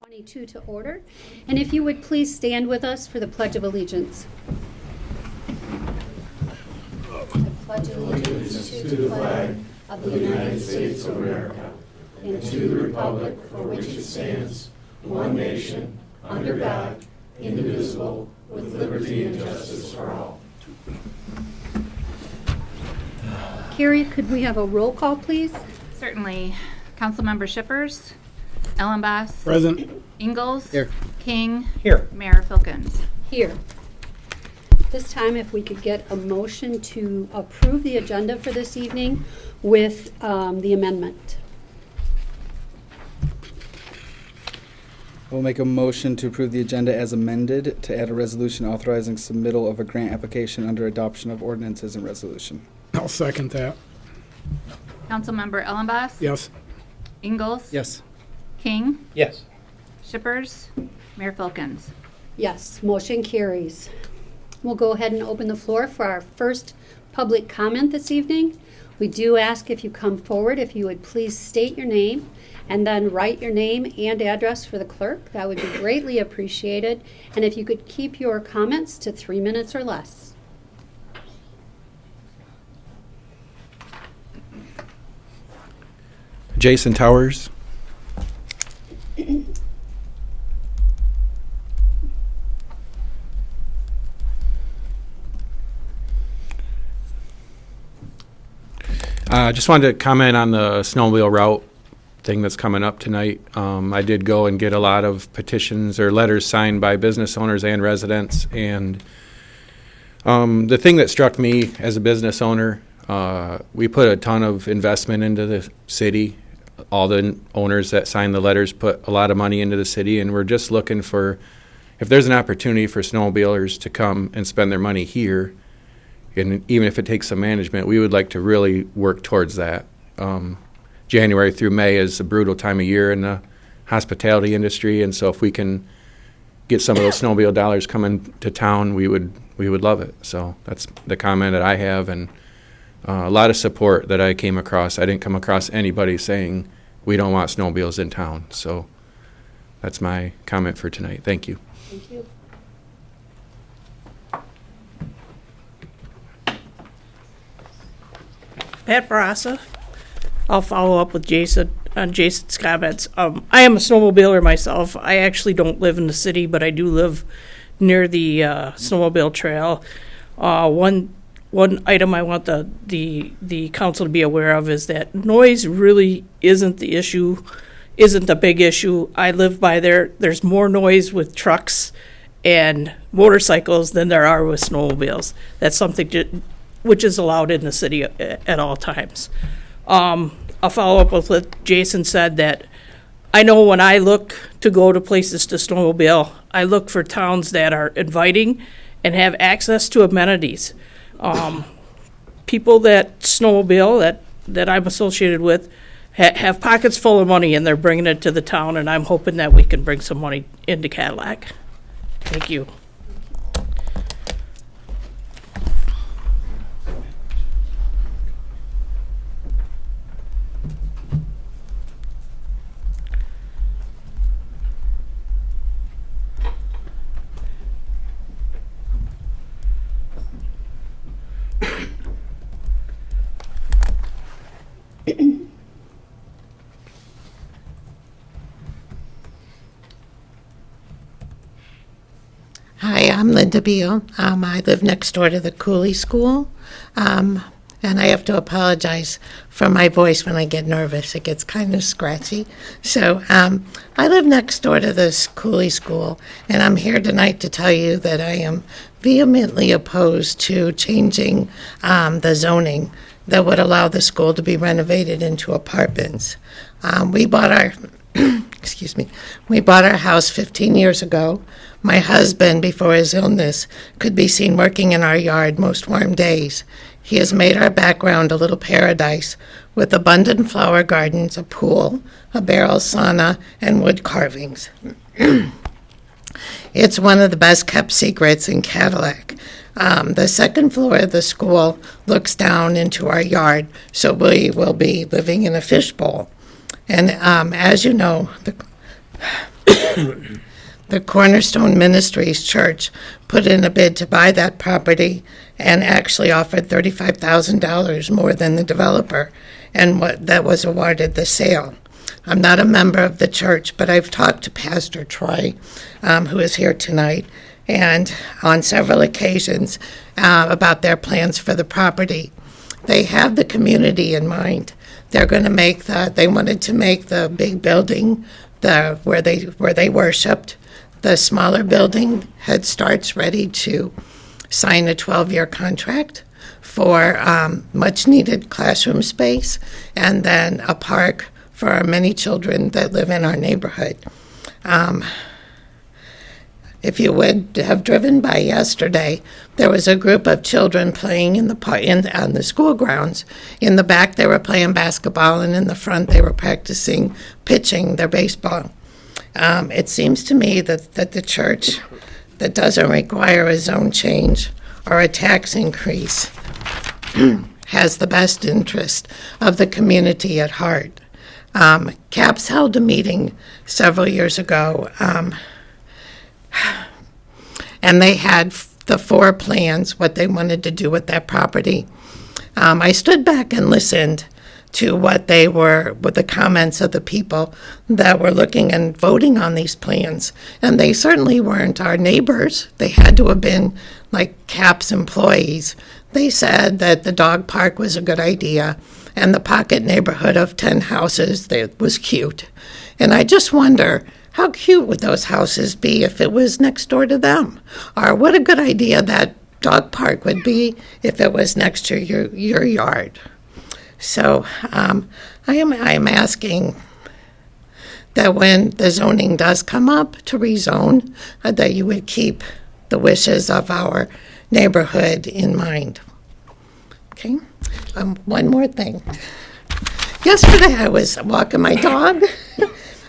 22 to order. And if you would please stand with us for the Pledge of Allegiance. I pledge allegiance to the flag of the United States of America and to the republic for which it stands, one nation, under God, indivisible, with liberty and justice for all. Carrie, could we have a roll call, please? Certainly. Councilmember Shippers, Ellenboss. Present. Ingalls. Here. King. Here. Mayor Filkins. Here. This time, if we could get a motion to approve the agenda for this evening with the amendment. We'll make a motion to approve the agenda as amended to add a resolution authorizing submittal of a grant application under adoption of ordinances and resolution. I'll second that. Councilmember Ellenboss. Yes. Ingalls. Yes. King. Yes. Shippers. Mayor Filkins. Yes, motion carries. We'll go ahead and open the floor for our first public comment this evening. We do ask if you come forward, if you would please state your name and then write your name and address for the clerk. That would be greatly appreciated. And if you could keep your comments to 3 minutes or less. Jason Towers. Just wanted to comment on the snowmobile route thing that's coming up tonight. I did go and get a lot of petitions or letters signed by business owners and residents. And the thing that struck me as a business owner, we put a ton of investment into the city. All the owners that signed the letters put a lot of money into the city, and we're just looking for, if there's an opportunity for snowmobilers to come and spend their money here, and even if it takes some management, we would like to really work towards that. January through May is a brutal time of year in the hospitality industry, and so if we can get some of those snowmobile dollars coming to town, we would love it. So that's the comment that I have, and a lot of support that I came across. I didn't come across anybody saying we don't want snowmobiles in town. So that's my comment for tonight. Thank you. Thank you. Pat Barassa. I'll follow up with Jason on Jason's comments. I am a snowmobiler myself. I actually don't live in the city, but I do live near the snowmobile trail. One item I want the council to be aware of is that noise really isn't the issue, isn't a big issue. I live by there. There's more noise with trucks and motorcycles than there are with snowmobiles. That's something which is allowed in the city at all times. I'll follow up with what Jason said, that I know when I look to go to places to snowmobile, I look for towns that are inviting and have access to amenities. People that snowmobile that I'm associated with have pockets full of money, and they're bringing it to the town, and I'm hoping that we can bring some money into Cadillac. Thank you. Hi, I'm Linda Beal. I live next door to the Cooley School, and I have to apologize for my voice when I get nervous. It gets kind of scratchy. So I live next door to this Cooley School, and I'm here tonight to tell you that I am vehemently opposed to changing the zoning that would allow the school to be renovated into apartments. We bought our we bought our house 15 years ago. My husband, before his illness, could be seen working in our yard most warm days. He has made our background a little paradise with abundant flower gardens, a pool, a barrel sauna, and wood carvings. It's one of the best kept secrets in Cadillac. The second floor of the school looks down into our yard, so we will be living in a fishbowl. And as you know, The Cornerstone Ministries Church put in a bid to buy that property and actually offered $35,000 more than the developer, and that was awarded the sale. I'm not a member of the church, but I've talked to Pastor Troy, who is here tonight, and on several occasions about their plans for the property. They have the community in mind. They're going to make they wanted to make the big building where they worshiped. The smaller building, Head Start's ready to sign a 12-year contract for much-needed classroom space, and then a park for our many children that live in our neighborhood. If you would have driven by yesterday, there was a group of children playing on the school grounds. In the back, they were playing basketball, and in the front, they were practicing pitching their baseball. It seems to me that the church that doesn't require a zone change or a tax increase has the best interest of the community at heart. CAPS held a meeting several years ago, and they had the 4 plans, what they wanted to do with that property. I stood back and listened to with the comments of the people that were looking and voting on these plans. And they certainly weren't our neighbors. They had to have been like CAPS employees. They said that the dog park was a good idea, and the pocket neighborhood of 10 houses that was cute. And I just wonder, how cute would those houses be if it was next door to them? Or what a good idea that dog park would be if it was next to your yard. So I am asking that when the zoning does come up to rezone, that you would keep the wishes of our neighborhood in mind. Okay. One more thing. Yesterday I was walking my dog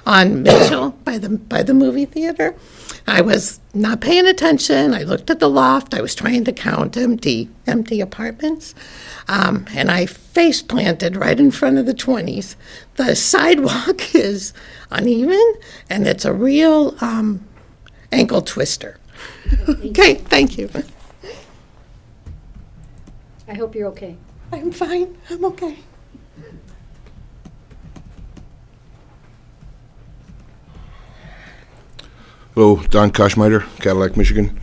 on Mitchell by the movie theater. I was not paying attention. I looked at the loft. I was trying to count empty apartments. And I face planted right in front of the 20s. The sidewalk is uneven, and it's a real ankle twister. Okay, thank you. I hope you're okay. I'm fine. I'm okay. Hello, Don Koschmeider, Cadillac, Michigan.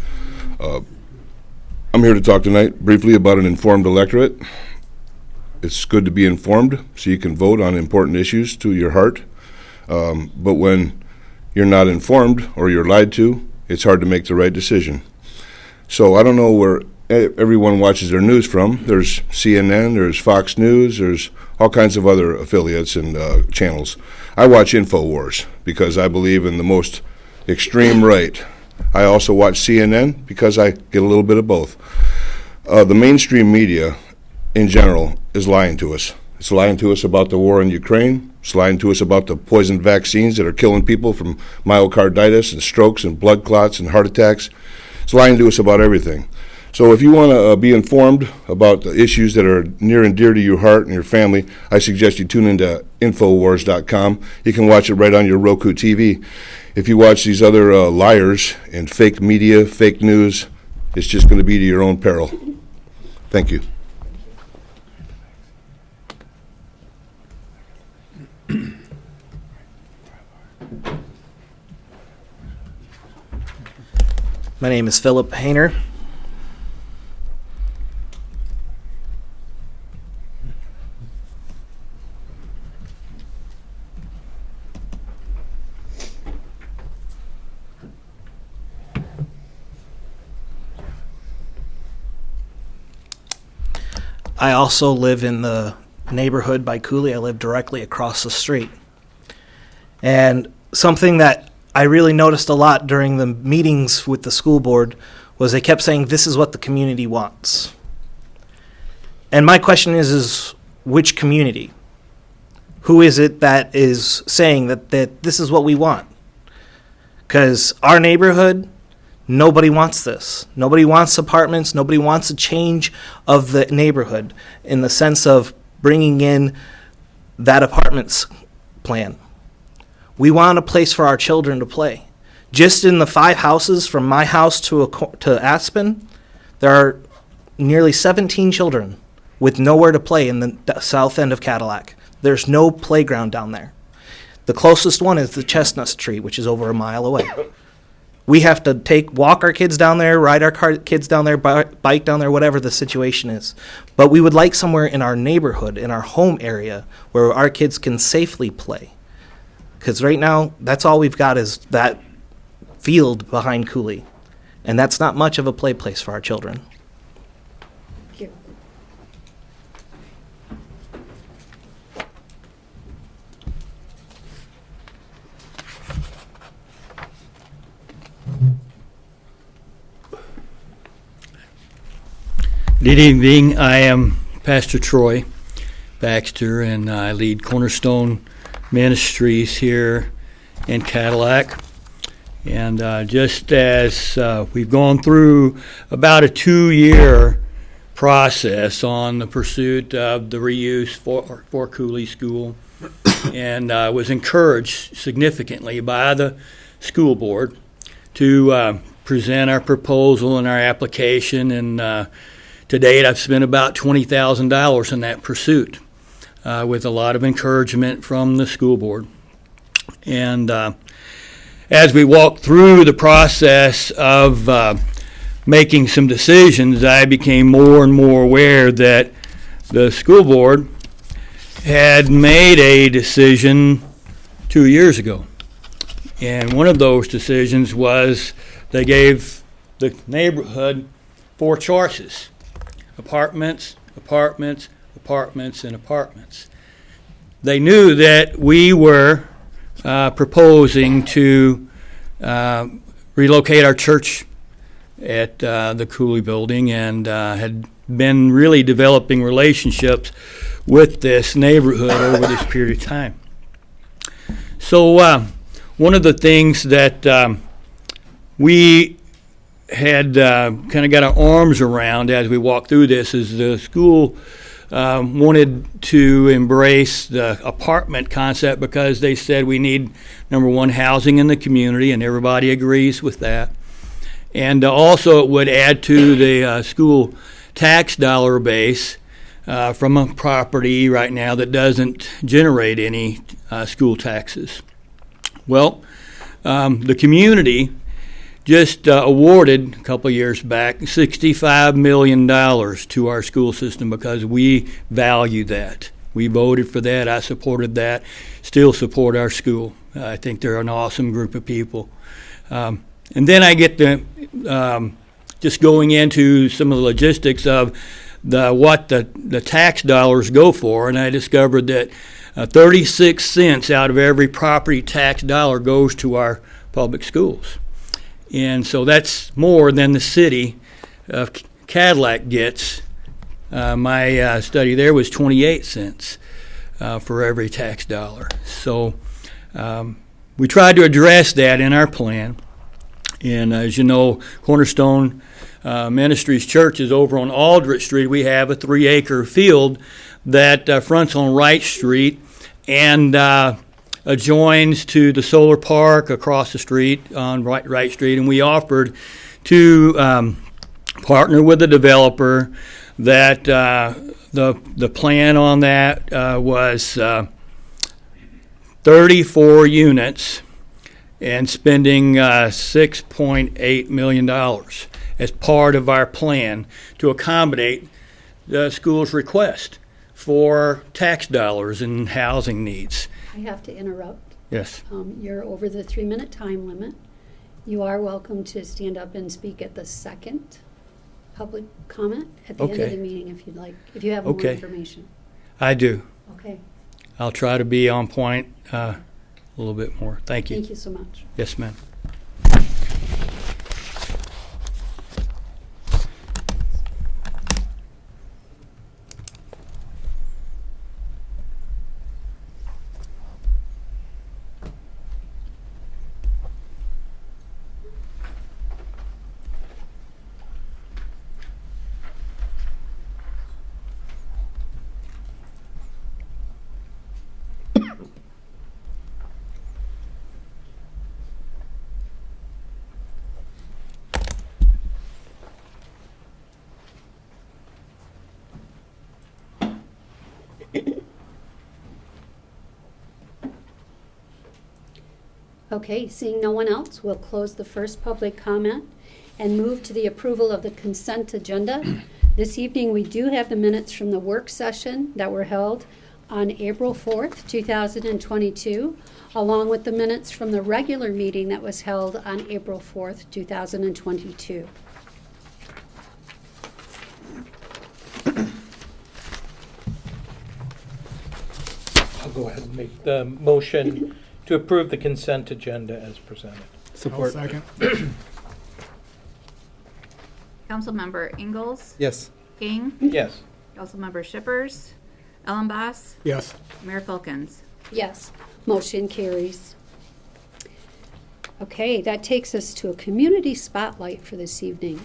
I'm here to talk tonight briefly about an informed electorate. It's good to be informed so you can vote on important issues to your heart. But when you're not informed or you're lied to, it's hard to make the right decision. So I don't know where everyone watches their news from. There's CNN, there's Fox News, there's all kinds of other affiliates and channels. I watch InfoWars because I believe in the most extreme right. I also watch CNN because I get a little bit of both. The mainstream media in general is lying to us. It's lying to us about the war in Ukraine. It's lying to us about the poisoned vaccines that are killing people from myocarditis and strokes and blood clots and heart attacks. It's lying to us about everything. So if you want to be informed about the issues that are near and dear to your heart and your family, I suggest you tune into Infowars.com. You can watch it right on your Roku TV. If you watch these other liars and fake media, fake news, it's just going to be to your own peril. Thank you. My name is Philip Hayner. I also live in the neighborhood by Cooley. I live directly across the street. And something that I really noticed a lot during the meetings with the school board was they kept saying, this is what the community wants. And my question is which community? Who is it that is saying that this is what we want? Because our neighborhood, nobody wants this. Nobody wants apartments. Nobody wants a change of the neighborhood in the sense of bringing in that apartments plan. We want a place for our children to play. Just in the 5 houses from my house to Aspen, there are nearly 17 children with nowhere to play in the south end of Cadillac. There's no playground down there. The closest one is the Chestnut Tree, which is over a mile away. We have to walk our kids down there, ride our kids down there, bike down there, whatever the situation is. But we would like somewhere in our neighborhood, in our home area, where our kids can safely play. Because right now, that's all we've got is that field behind Cooley. And that's not much of a play place for our children. Thank you. Good evening. I am Pastor Troy Baxter, and I lead Cornerstone Ministries here in Cadillac. And just as we've gone through about a 2-year process on the pursuit of the reuse for Cooley School, and was encouraged significantly by the school board to present our proposal and our application. And to date, I've spent about $20,000 in that pursuit, with a lot of encouragement from the school board. And as we walked through the process of making some decisions, I became more and more aware that the school board had made a decision 2 years ago. And one of those decisions was they gave the neighborhood 4 choices: apartments, apartments, apartments, and apartments. They knew that we were proposing to relocate our church at the Cooley building, and had been really developing relationships with this neighborhood over this period of time. So one of the things that we had kind of got our arms around as we walked through this is the school wanted to embrace the apartment concept because they said we need, number one, housing in the community, and everybody agrees with that. And also it would add to the school tax dollar base from a property right now that doesn't generate any school taxes. Well, the community just awarded a couple of years back $65 million to our school system because we value that. We voted for that. I supported that. Still support our school. I think they're an awesome group of people. And then I get to just going into some of the logistics of what the tax dollars go for, and I discovered that 36 cents out of every property tax dollar goes to our public schools. And so that's more than the city of Cadillac gets. My study there was 28 cents for every tax dollar. So we tried to address that in our plan. And as you know, Cornerstone Ministries Church is over on Aldrich Street. We have a 3-acre field that fronts on Wright Street and adjoins to the solar park across the street on Wright Street, and we offered to partner with the developer that the plan on that was 34 units and spending $6.8 million as part of our plan to accommodate the school's request for tax dollars and housing needs. I have to interrupt. Yes. You're over the 3-minute time limit. You are welcome to stand up and speak at the second public comment at the end of the meeting if you'd like, if you have more information. I do. Okay. I'll try to be on point a little bit more. Thank you. Thank you so much. Yes, ma'am. Okay, seeing no one else, we'll close the first public comment and move to the approval of the consent agenda. This evening, we do have the minutes from the work session that were held on April 4th, 2022, along with the minutes from the regular meeting that was held on April 4th, 2022. I'll go ahead and make the motion to approve the consent agenda as presented. Support. Second. Councilmember Ingalls? Yes. King? Yes. Councilmember Shippers? Ellenboss? Yes. Mayor Filkins? Yes, motion carries. Okay, that takes us to a community spotlight for this evening.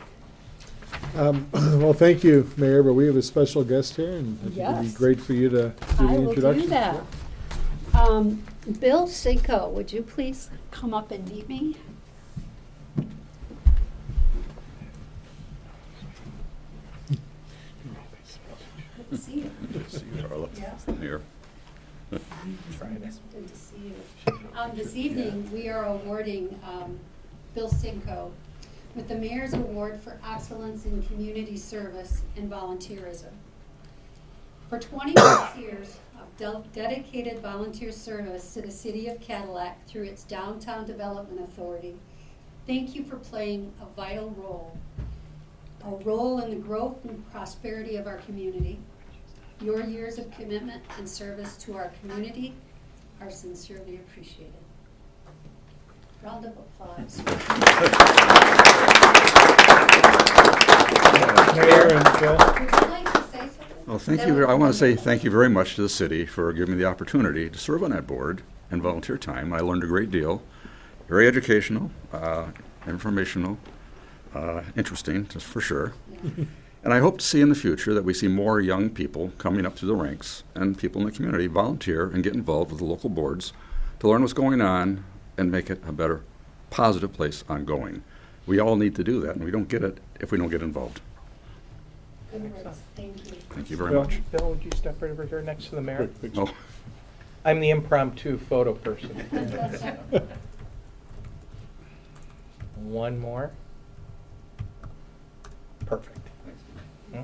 Well, thank you, Mayor, but we have a special guest here, and I think it'd be Yes. great for you to do I the will introduction. do that. Bill Cinco, would you please come up and meet me? Good to see you. Good to see you, Carla. Yeah. Here. Good to see you. This evening, we are awarding Bill Cinco with the Mayor's Award for Excellence in Community Service and Volunteerism. For 26 years of dedicated volunteer service to the City of Cadillac through its Downtown Development Authority, thank you for playing a vital role in the growth and prosperity of our community. Your years of commitment and service to our community are sincerely appreciated. Round of applause. Mayor and Bill. Would you like to say something? Well, thank you. I want to say thank you very much to the city for giving me the opportunity to serve on that board and volunteer time. I learned a great deal. Very educational, informational, interesting, just for sure. Yeah. And I hope to see in the future that we see more young people coming up through the ranks and people in the community volunteer and get involved with the local boards to learn what's going on and make it a better, positive place ongoing. We all need to do that, and we don't get it if we don't get involved. Good words. Thank you. Thank you very Bill, much. Bill, would you step right over here next to the mayor? Oh, I'm the impromptu photo person. One more. Perfect. Hmm?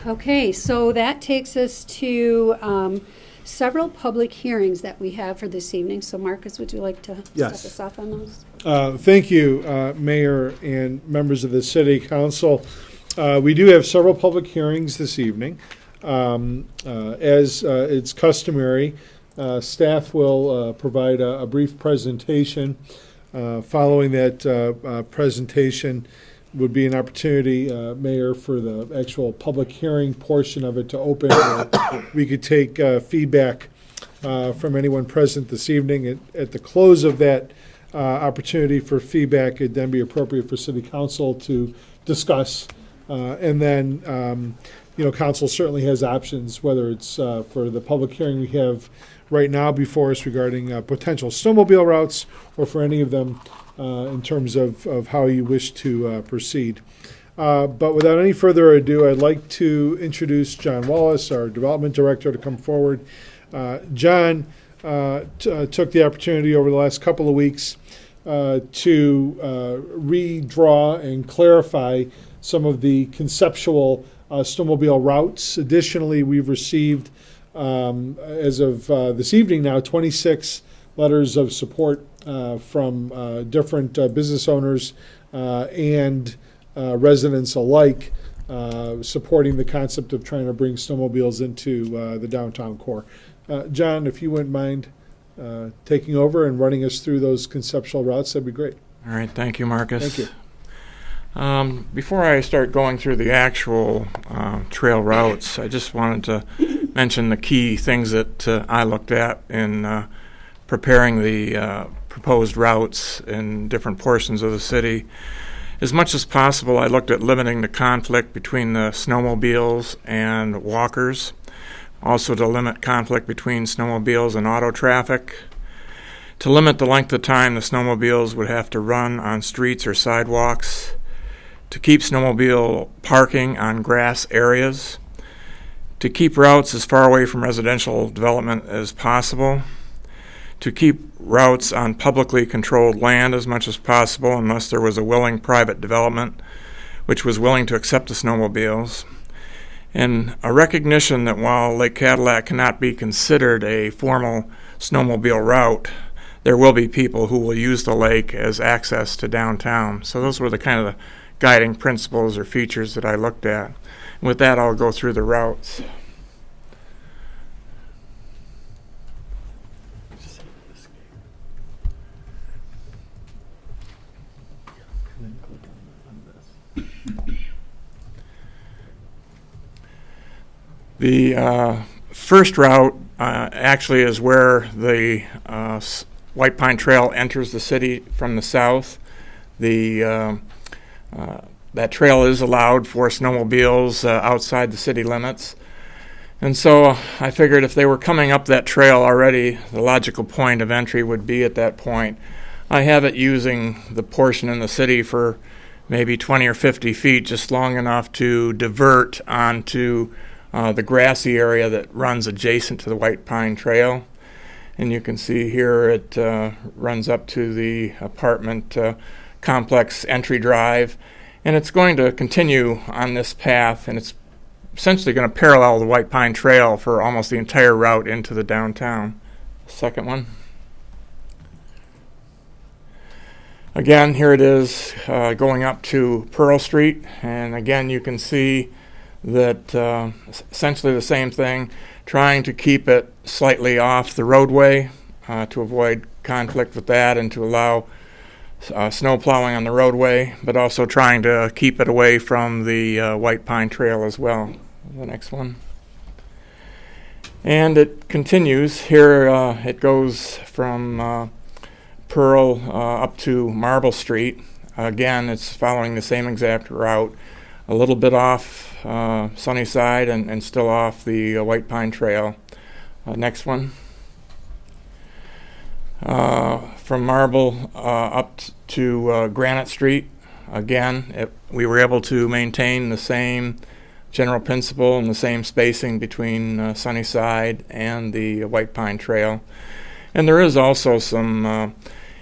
Okay, so that takes us to several public hearings that we have for this evening. So Marcus, would you like to start Yes. us off on those? Thank you, Mayor and members of the City Council. We do have several public hearings this evening. As it's customary, staff will provide a brief presentation. Following that presentation would be an opportunity, Mayor, for the actual public hearing portion of it to open. We could take feedback from anyone present this evening. At the close of that opportunity for feedback, it'd then be appropriate for City Council to discuss. And then, Council certainly has options, whether it's for the public hearing we have right now before us regarding potential snowmobile routes, or for any of them in terms of how you wish to proceed. But without any further ado, I'd like to introduce John Wallace, our Development Director, to come forward. John took the opportunity over the last couple of weeks to redraw and clarify some of the conceptual snowmobile routes. Additionally, we've received, as of this evening now, 26 letters of support from different business owners and residents alike, supporting the concept of trying to bring snowmobiles into the downtown core. John, if you wouldn't mind taking over and running us through those conceptual routes, that'd be great. All right, thank you, Marcus. Thank you. Before I start going through the actual trail routes, I just wanted to mention the key things that I looked at in preparing the proposed routes in different portions of the city. As much as possible, I looked at limiting the conflict between the snowmobiles and walkers, also to limit conflict between snowmobiles and auto traffic, to limit the length of time the snowmobiles would have to run on streets or sidewalks, to keep snowmobile parking on grass areas, to keep routes as far away from residential development as possible, to keep routes on publicly controlled land as much as possible unless there was a willing private development which was willing to accept the snowmobiles, and a recognition that while Lake Cadillac cannot be considered a formal snowmobile route, there will be people who will use the lake as access to downtown. So those were the kind of the guiding principles or features that I looked at. And with that, I'll go through the routes. The first route actually is where the White Pine Trail enters the city from the south. That trail is allowed for snowmobiles outside the city limits. And so I figured if they were coming up that trail already, the logical point of entry would be at that point. I have it using the portion in the city for maybe 20 or 50 feet, just long enough to divert onto the grassy area that runs adjacent to the White Pine Trail. And you can see here it runs up to the apartment complex entry drive. And it's going to continue on this path, and it's essentially going to parallel the White Pine Trail for almost the entire route into the downtown. Second one. Again, here it is going up to Pearl Street, and again you can see that essentially the same thing, trying to keep it slightly off the roadway to avoid conflict with that and to allow snow plowing on the roadway, but also trying to keep it away from the White Pine Trail as well. The next one. And it continues. Here it goes from Pearl up to Marble Street. Again, it's following the same exact route, a little bit off Sunnyside and still off the White Pine Trail. Next one. From Marble up to Granite Street. Again, we were able to maintain the same general principle and the same spacing between Sunnyside and the White Pine Trail. And there is also some,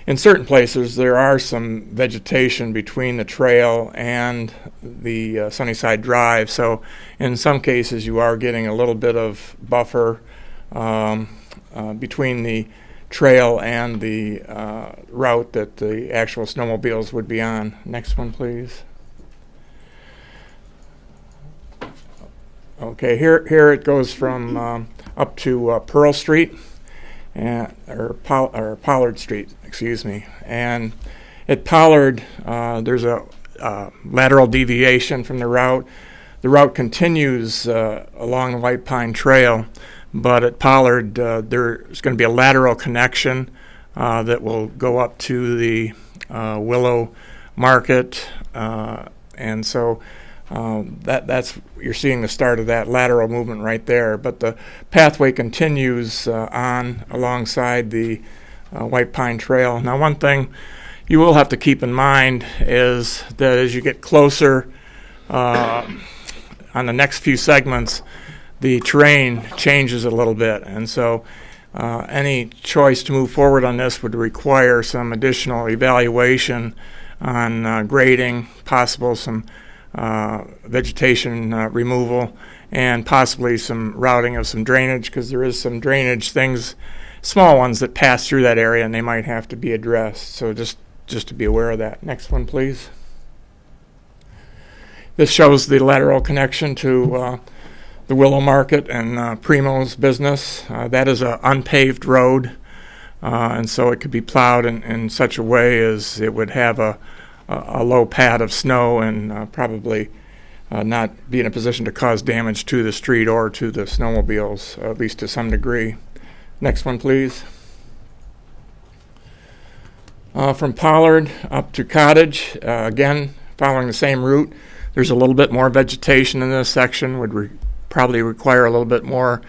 in certain places, there are some vegetation between the trail and the Sunnyside Drive. So in some cases, you are getting a little bit of buffer between the trail and the route that the actual snowmobiles would be on. Next one, please. Okay, here it goes from up to Pearl Street, or Pollard Street, excuse me. And at Pollard, there's a lateral deviation from the route. The route continues along the White Pine Trail, but at Pollard, there's going to be a lateral connection that will go up to the Willow Market, and so that's you're seeing the start of that lateral movement right there. But the pathway continues on alongside the White Pine Trail. Now, one thing you will have to keep in mind is that as you get closer on the next few segments, the terrain changes a little bit, and so any choice to move forward on this would require some additional evaluation on grading, possible some vegetation removal, and possibly some routing of some drainage, because there is some drainage things, small ones that pass through that area, and they might have to be addressed. So just to be aware of that. Next one, please. This shows the lateral connection to the Willow Market and Primo's business. That is an unpaved road, and so it could be plowed in such a way as it would have a low pad of snow and probably not be in a position to cause damage to the street or to the snowmobiles, at least to some degree. Next one, please. From Pollard up to Cottage, again, following the same route. There's a little bit more vegetation in this section, would probably require a little bit more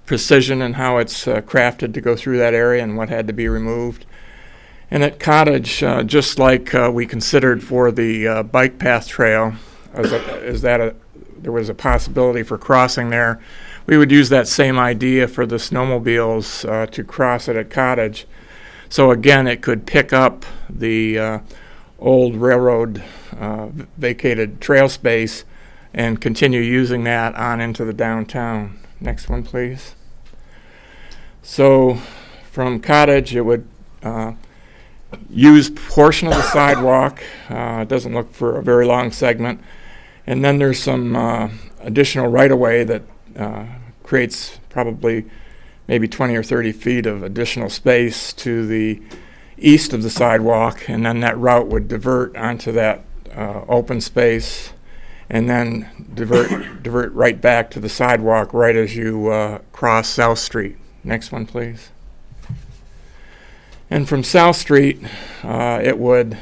precision in how it's crafted to go through that area and what had to be removed. And at Cottage, just like we considered for the bike path trail, there was a possibility for crossing there, we would use that same idea for the snowmobiles to cross it at Cottage. So again, it could pick up the old railroad vacated trail space and continue using that on into the downtown. Next one, please. So from Cottage, it would use portion of the sidewalk. It doesn't look for a very long segment. And then there's some additional right-of-way that creates probably maybe 20 or 30 feet of additional space to the east of the sidewalk, and then that route would divert onto that open space and then divert right back to the sidewalk right as you cross South Street. Next one, please. And from South Street, it would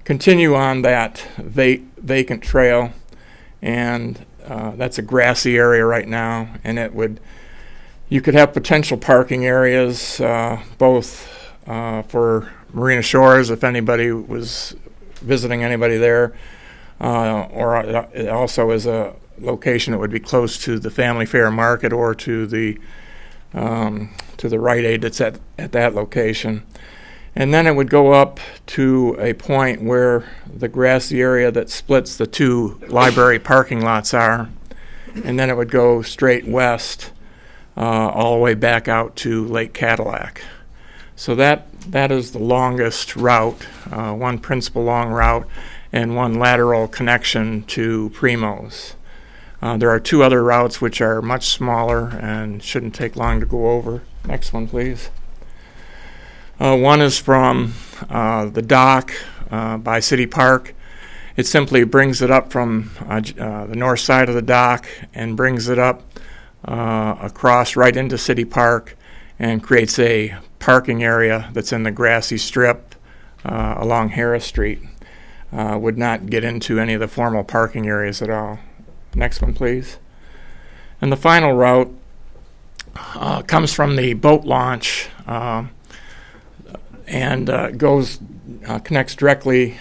continue on that vacant trail, and that's a grassy area right now, and you could have potential parking areas, both for Marina Shores if anybody was visiting anybody there, or it also is a location that would be close to the Family Fair Market or to the Rite Aid that's at that location. And then it would go up to a point where the grassy area that splits the two library parking lots are, and then it would go straight west all the way back out to Lake Cadillac. So that is the longest route, one principal long route, and one lateral connection to Primo's. There are two other routes which are much smaller and shouldn't take long to go over. Next one, please. One is from the dock by City Park. It simply brings it up from the north side of the dock and brings it up across right into City Park and creates a parking area that's in the grassy strip along Harris Street. Would not get into any of the formal parking areas at all. Next one, please. And the final route comes from the boat launch and connects directly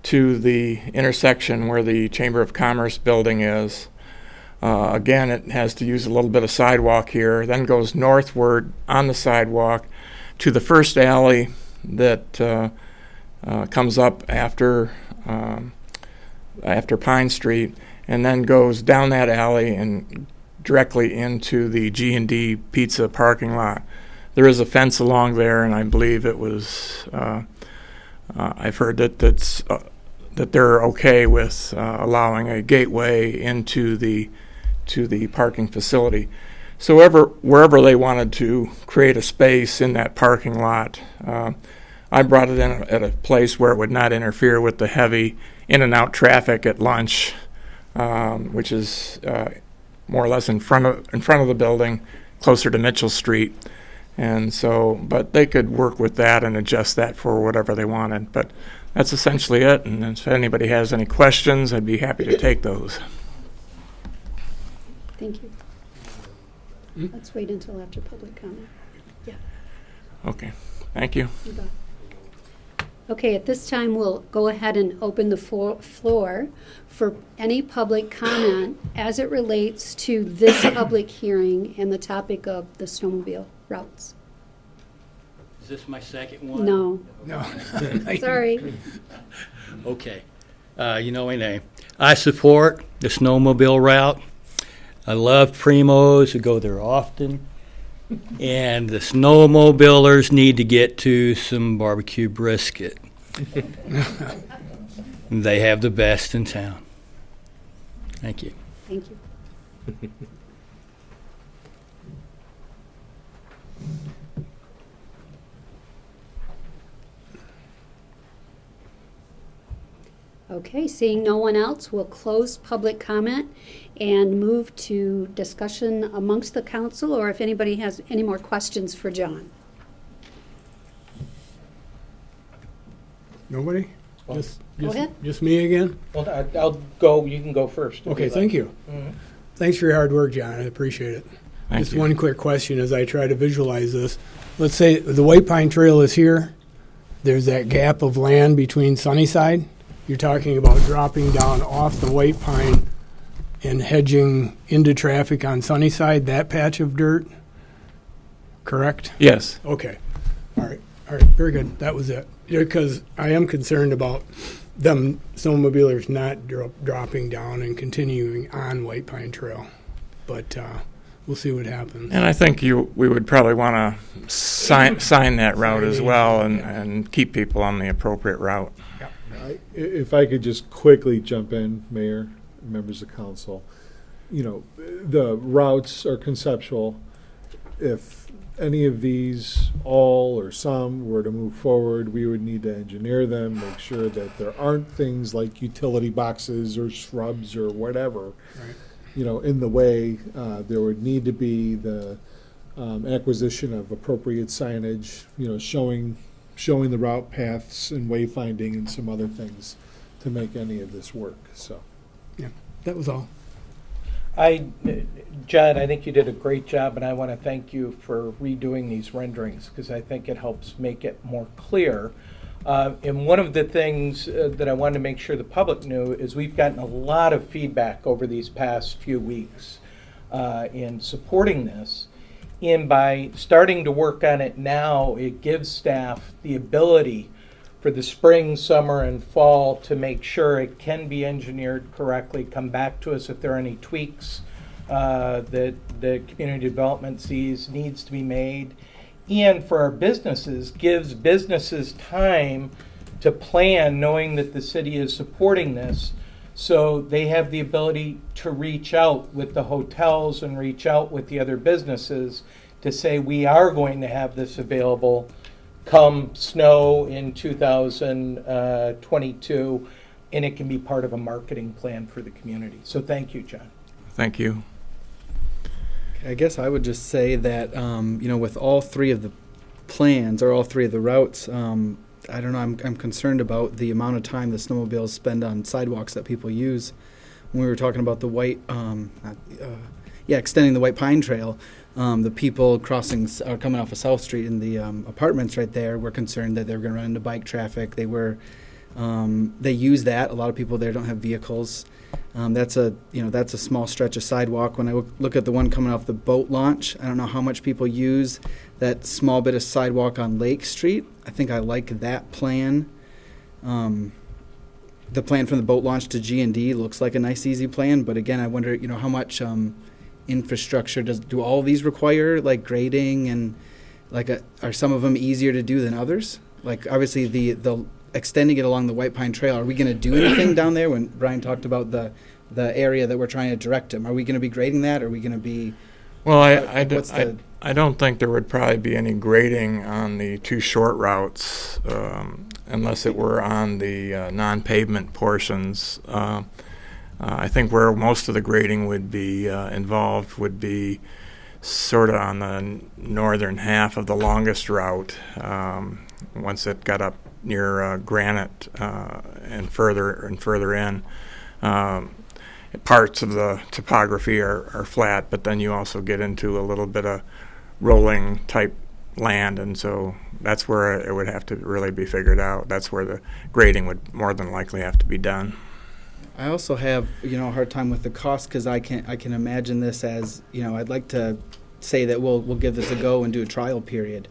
to the intersection where the Chamber of Commerce building is. Again, it has to use a little bit of sidewalk here, then goes northward on the sidewalk to the first alley that comes up after Pine Street, and then goes down that alley and directly into the G&D Pizza parking lot. There is a fence along there, and I believe it was. I've heard that they're okay with allowing a gateway into the parking facility. So wherever they wanted to create a space in that parking lot, I brought it in at a place where it would not interfere with the heavy in and out traffic at lunch, which is more or less in front of the building, closer to Mitchell Street. And so, but they could work with that and adjust that for whatever they wanted. But that's essentially it. And if anybody has any questions, I'd be happy to take those. Thank you. Let's wait until after public comment. Yeah. Okay. Thank you. You bet. Okay, at this time, we'll go ahead and open the floor for any public comment as it relates to this public hearing and the topic of the snowmobile routes. Is this my second one? No. No. Sorry. Okay. You know my name. I support the snowmobile route. I love Primos. I go there often. And the snowmobilers need to get to some barbecue brisket. They have the best in town. Thank you. Thank you. Okay, seeing no one else, we'll close public comment and move to discussion amongst the council, or if anybody has any more questions for John. Nobody? Well, Go ahead. Just me again? Well, I'll go. You can go first. Okay, thank you. Mm-hmm. Thanks for your hard work, John. I appreciate it. Thank Just you. one quick question as I try to visualize this. Let's say the White Pine Trail is here. There's that gap of land between Sunnyside. You're talking about dropping down off the White Pine and hedging into traffic on Sunnyside, that patch of dirt, correct? Yes. Okay. All right. Very good. That was it. Because I am concerned about them snowmobilers not dropping down and continuing on White Pine Trail. But we'll see what happens. And I think we would probably want to sign that route as well and keep people on the appropriate route. If I could just quickly jump in, Mayor, members of council, the routes are conceptual. If any of these, all or some, were to move forward, we would need to engineer them, make sure that there aren't things like utility boxes or shrubs or whatever, in the way. There would need to be the acquisition of appropriate signage, showing the route paths and wayfinding and some other things to make any of this work. So, yeah, that was all. John, I think you did a great job, and I want to thank you for redoing these renderings because I think it helps make it more clear. And one of the things that I wanted to make sure the public knew is we've gotten a lot of feedback over these past few weeks in supporting this. And by starting to work on it now, it gives staff the ability for the spring, summer, and fall to make sure it can be engineered correctly, come back to us if there are any tweaks that the community development sees needs to be made. And for our businesses, gives businesses time to plan knowing that the city is supporting this. So they have the ability to reach out with the hotels and reach out with the other businesses to say we are going to have this available come snow in 2022, and it can be part of a marketing plan for the community. So thank you, John. Thank you. I guess I would just say that, with all three of the plans or all three of the routes, I don't know, I'm concerned about the amount of time the snowmobiles spend on sidewalks that people use. When we were talking about the extending the White Pine Trail, the people coming off of South Street in the apartments right there were concerned that they were going to run into bike traffic. They use that. A lot of people there don't have vehicles. That's a small stretch of sidewalk. When I look at the one coming off the boat launch, I don't know how much people use that small bit of sidewalk on Lake Street. I think I like that plan. The plan from the boat launch to G&D looks like a nice, easy plan. But again, I wonder, how much infrastructure do all of these require, like grading and are some of them easier to do than others? Like obviously the extending it along the White Pine Trail, are we going to do anything down there? When Brian talked about the area that we're trying to direct them, are we going to be grading that? Are we going to be? Well, I don't think there would probably be any grading on the two short routes unless it were on the non-pavement portions. I think where most of the grading would be involved would be sort of on the northern half of the longest route. Once it got up near Granite and further in, parts of the topography are flat, but then you also get into a little bit of rolling type land, and so that's where it would have to really be figured out. That's where the grading would more than likely have to be done. I also have a hard time with the cost because I can imagine this as I'd like to say that we'll give this a go and do a trial period,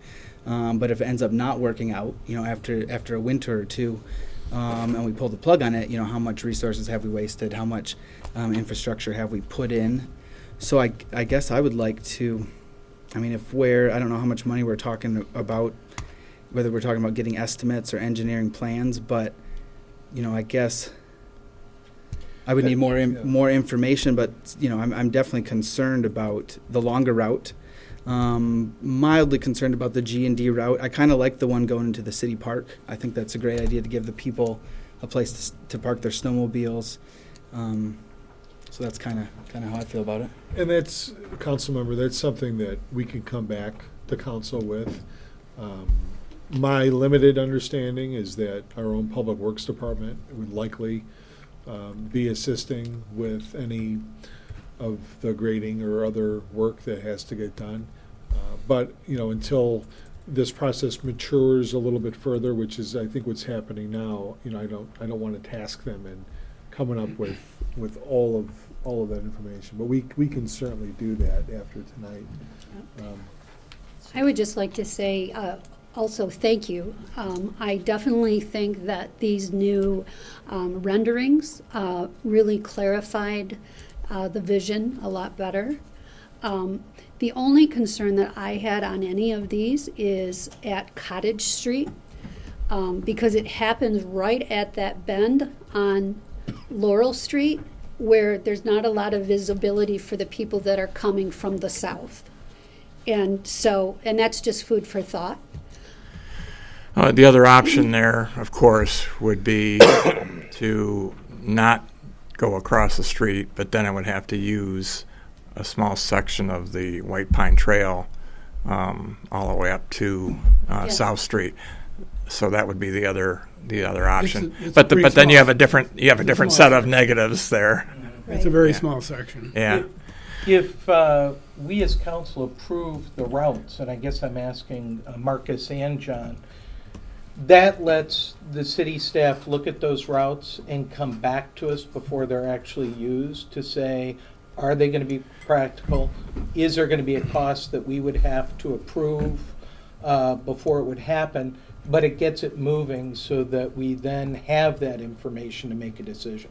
but if it ends up not working out, after a winter or two, and we pull the plug on it, how much resources have we wasted? How much infrastructure have we put in? So I guess I would like to. I don't know how much money we're talking about, whether we're talking about getting estimates or engineering plans, but I guess I would need more information, but I'm definitely concerned about the longer route. Mildly concerned about the G&D route. I kind of like the one going into the city park. I think that's a great idea to give the people a place to park their snowmobiles. So that's kind of how I feel about it. And that's, council member, that's something that we can come back to council with. My limited understanding is that our own public works department would likely be assisting with any of the grading or other work that has to get done. But, until this process matures a little bit further, which is, I think, what's happening now, I don't want to task them in coming up with all of that information. But we can certainly do that after tonight. I would just like to say also thank you. I definitely think that these new renderings really clarified the vision a lot better. The only concern that I had on any of these is at Cottage Street, because it happens right at that bend on Laurel Street, where there's not a lot of visibility for the people that are coming from the south. And that's just food for thought. The other option there, of course, would be to not go across the street, but then I would have to use a small section of the White Pine Trail all the way up to South Street. So that would be the other option. It's but pretty then you small. have a different set of negatives there. It's a very small section. Yeah. If we as council approve the routes, and I guess I'm asking Marcus and John, that lets the city staff look at those routes and come back to us before they're actually used to say, are they going to be practical? Is there going to be a cost that we would have to approve before it would happen? But it gets it moving so that we then have that information to make a decision.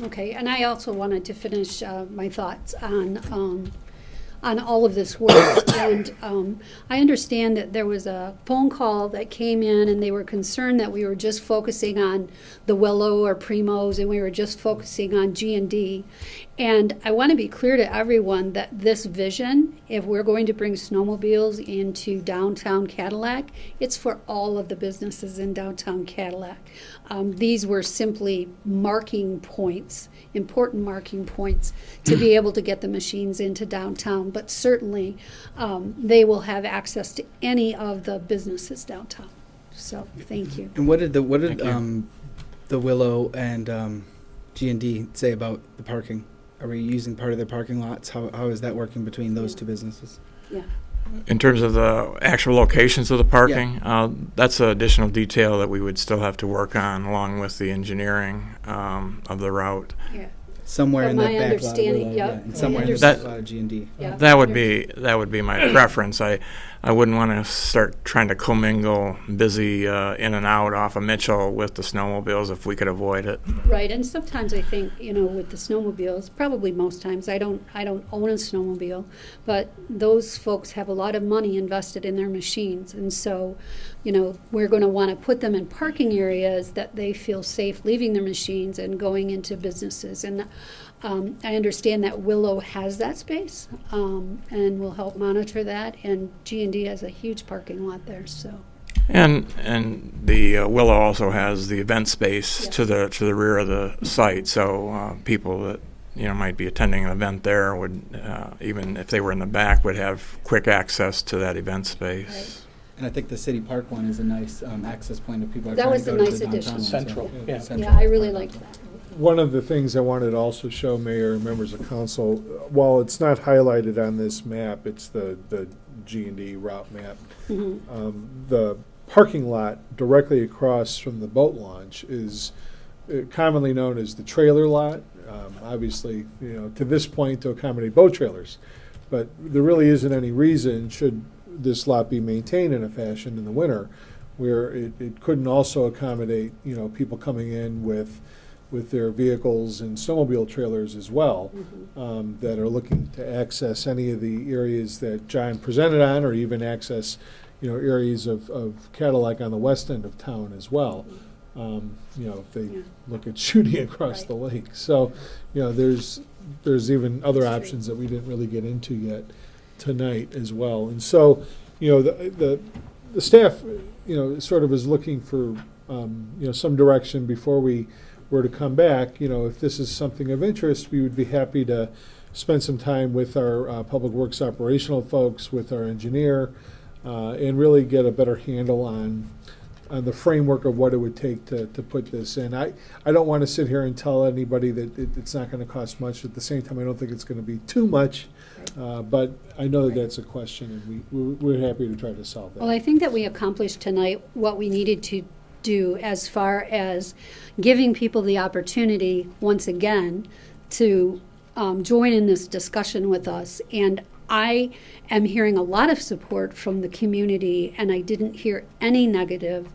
Okay, and I also wanted to finish my thoughts on all of this work. And I understand that there was a phone call that came in, and they were concerned that we were just focusing on the Willow or Primos, and we were just focusing on G&D. And I want to be clear to everyone that this vision, if we're going to bring snowmobiles into downtown Cadillac, it's for all of the businesses in downtown Cadillac. These were simply marking points, important marking points, to be able to get the machines into downtown. But certainly, they will have access to any of the businesses downtown. So, thank you. And what did the Willow and G&D say about the parking? Are we using part of their parking lots? How is that working between those two businesses? Yeah. In terms of the actual locations of the parking, that's an additional detail that we would still have to work on along with the engineering of the route. Yeah. Somewhere From in that my back lot of understanding, Willow, yeah. and somewhere in the That- back lot of G&D. Yeah. That would be my preference. I wouldn't want to start trying to commingle busy in and out off of Mitchell with the snowmobiles if we could avoid it. Right, and sometimes I think, with the snowmobiles, probably most times, I don't own a snowmobile, but those folks have a lot of money invested in their machines, and so, we're going to want to put them in parking areas that they feel safe leaving their machines and going into businesses. And I understand that Willow has that space, and will help monitor that, and G&D has a huge parking lot there, so. And the Willow also has the event space Yes. to the rear of the site, so people that might be attending an event there would, even if they were in the back, would have quick access to that event space. Right. And I think the city park one is a nice access point if people are That trying was to a go nice to the downtown addition. one, so- Central, yeah. Yeah, I really liked that. One of the things I wanted to also show Mayor and members of council, while it's not highlighted on this map, it's the G&D route map. The parking lot directly across from the boat launch is commonly known as the trailer lot. Obviously, to this point to accommodate boat trailers. But there really isn't any reason, should this lot be maintained in a fashion in the winter, where it couldn't also accommodate, people coming in with their vehicles and snowmobile trailers as well, that are looking to access any of the areas that John presented on, or even access, areas of Cadillac on the west end of town as well. If they look at shooting across the lake. So, there's even other options that we didn't really get into yet tonight as well. And so, the staff, sort of is looking for, some direction before we were to come back. If this is something of interest, we would be happy to spend some time with our Public Works operational folks, with our engineer, and really get a better handle on the framework of what it would take to put this in. I don't want to sit here and tell anybody that it's not going to cost much. At the same time, I don't think it's going to be too much. But I know that that's a question, and we're happy to try to solve that. Well, I think that we accomplished tonight what we needed to do as far as giving people the opportunity, once again, to join in this discussion with us. And I am hearing a lot of support from the community, and I didn't hear any negative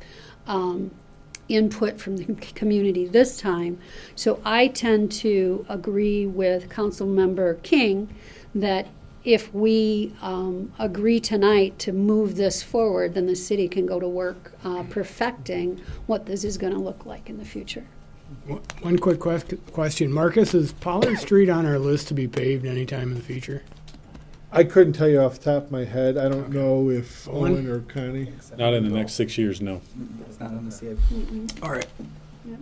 input from the community this time. So I tend to agree with Councilmember King that if we agree tonight to move this forward, then the city can go to work perfecting what this is going to look like in the future. One quick question. Marcus, is Pollard Street on our list to be paved anytime in the future? I couldn't tell you off the top of my head. I don't know if Owen or Connie. Not in the next 6 years, no. It's not on the CIP. Mm-mm. All right. Yep.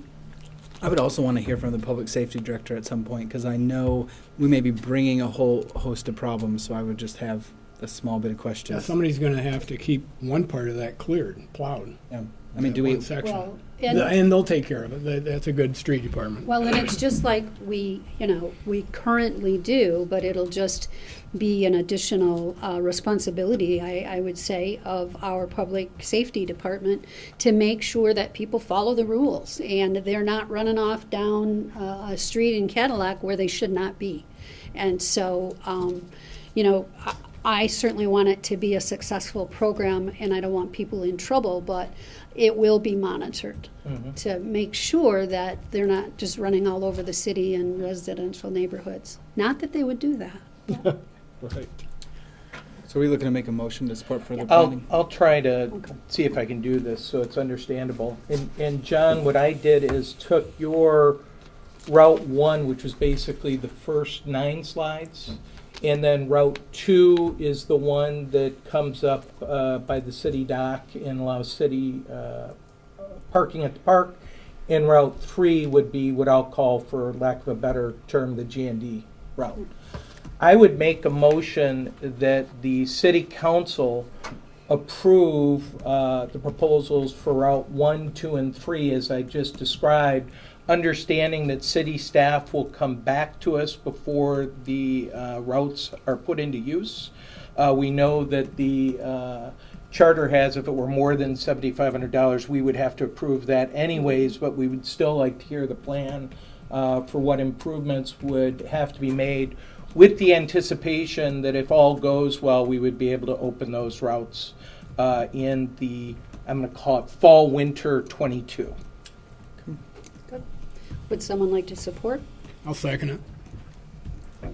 I would also want to hear from the public safety director at some point, because I know we may be bringing a whole host of problems, so I would just have a small bit of Yeah, questions. somebody's going to have to keep one part of that cleared, plowed. Yeah. I mean, do One we, section. Well, And they'll take care of it. That's a good street department. Well, and it's just like we currently do, but it'll just be an additional responsibility, I would say, of our public safety department to make sure that people follow the rules and they're not running off down a street in Cadillac where they should not be. And so, I certainly want it to be a successful program, and I don't want people in trouble, but it will be monitored to make sure that they're not just running all over the city in residential neighborhoods. Not that they would do that. Right. so are we looking to make a motion to support further planning? I'll try to see if I can do this so it's understandable. And John, what I did is took your Route 1, which was basically the first 9 slides, and then Route 2 is the one that comes up by the city dock and allows city parking at the park. And Route 3 would be what I'll call, for lack of a better term, the G&D route. I would make a motion that the city council approve the proposals for Route 1, 2, and 3 as I just described, understanding that city staff will come back to us before the routes are put into use. We know that the charter has, if it were more than $7,500, we would have to approve that anyways, but we would still like to hear the plan for what improvements would have to be made, with the anticipation that if all goes well, we would be able to open those routes in the, I'm going to call it fall, winter 22. Good. Would someone like to support? I'll second it.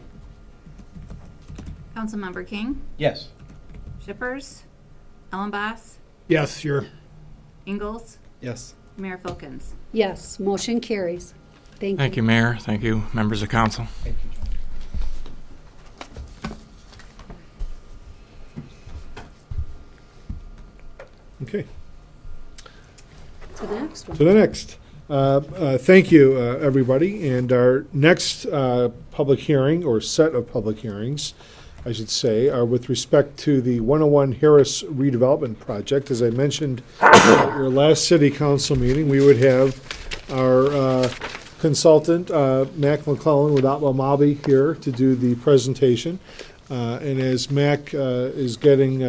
Councilmember King, Yes. Shippers, Ellenboss, Yes, sure. Ingalls, Yes. Mayor Filkins. Yes, motion carries. Thank you. Thank you, Mayor. Thank you, members of council. Thank you, John. Okay. To the next one. To the next. Thank you, everybody. And our next public hearing, or set of public hearings, I should say, are with respect to the 101 Harris redevelopment project. As I mentioned at your last city council meeting, we would have our consultant, Mac McClellan with Atla Mabi, here to do the presentation. And as Mac is getting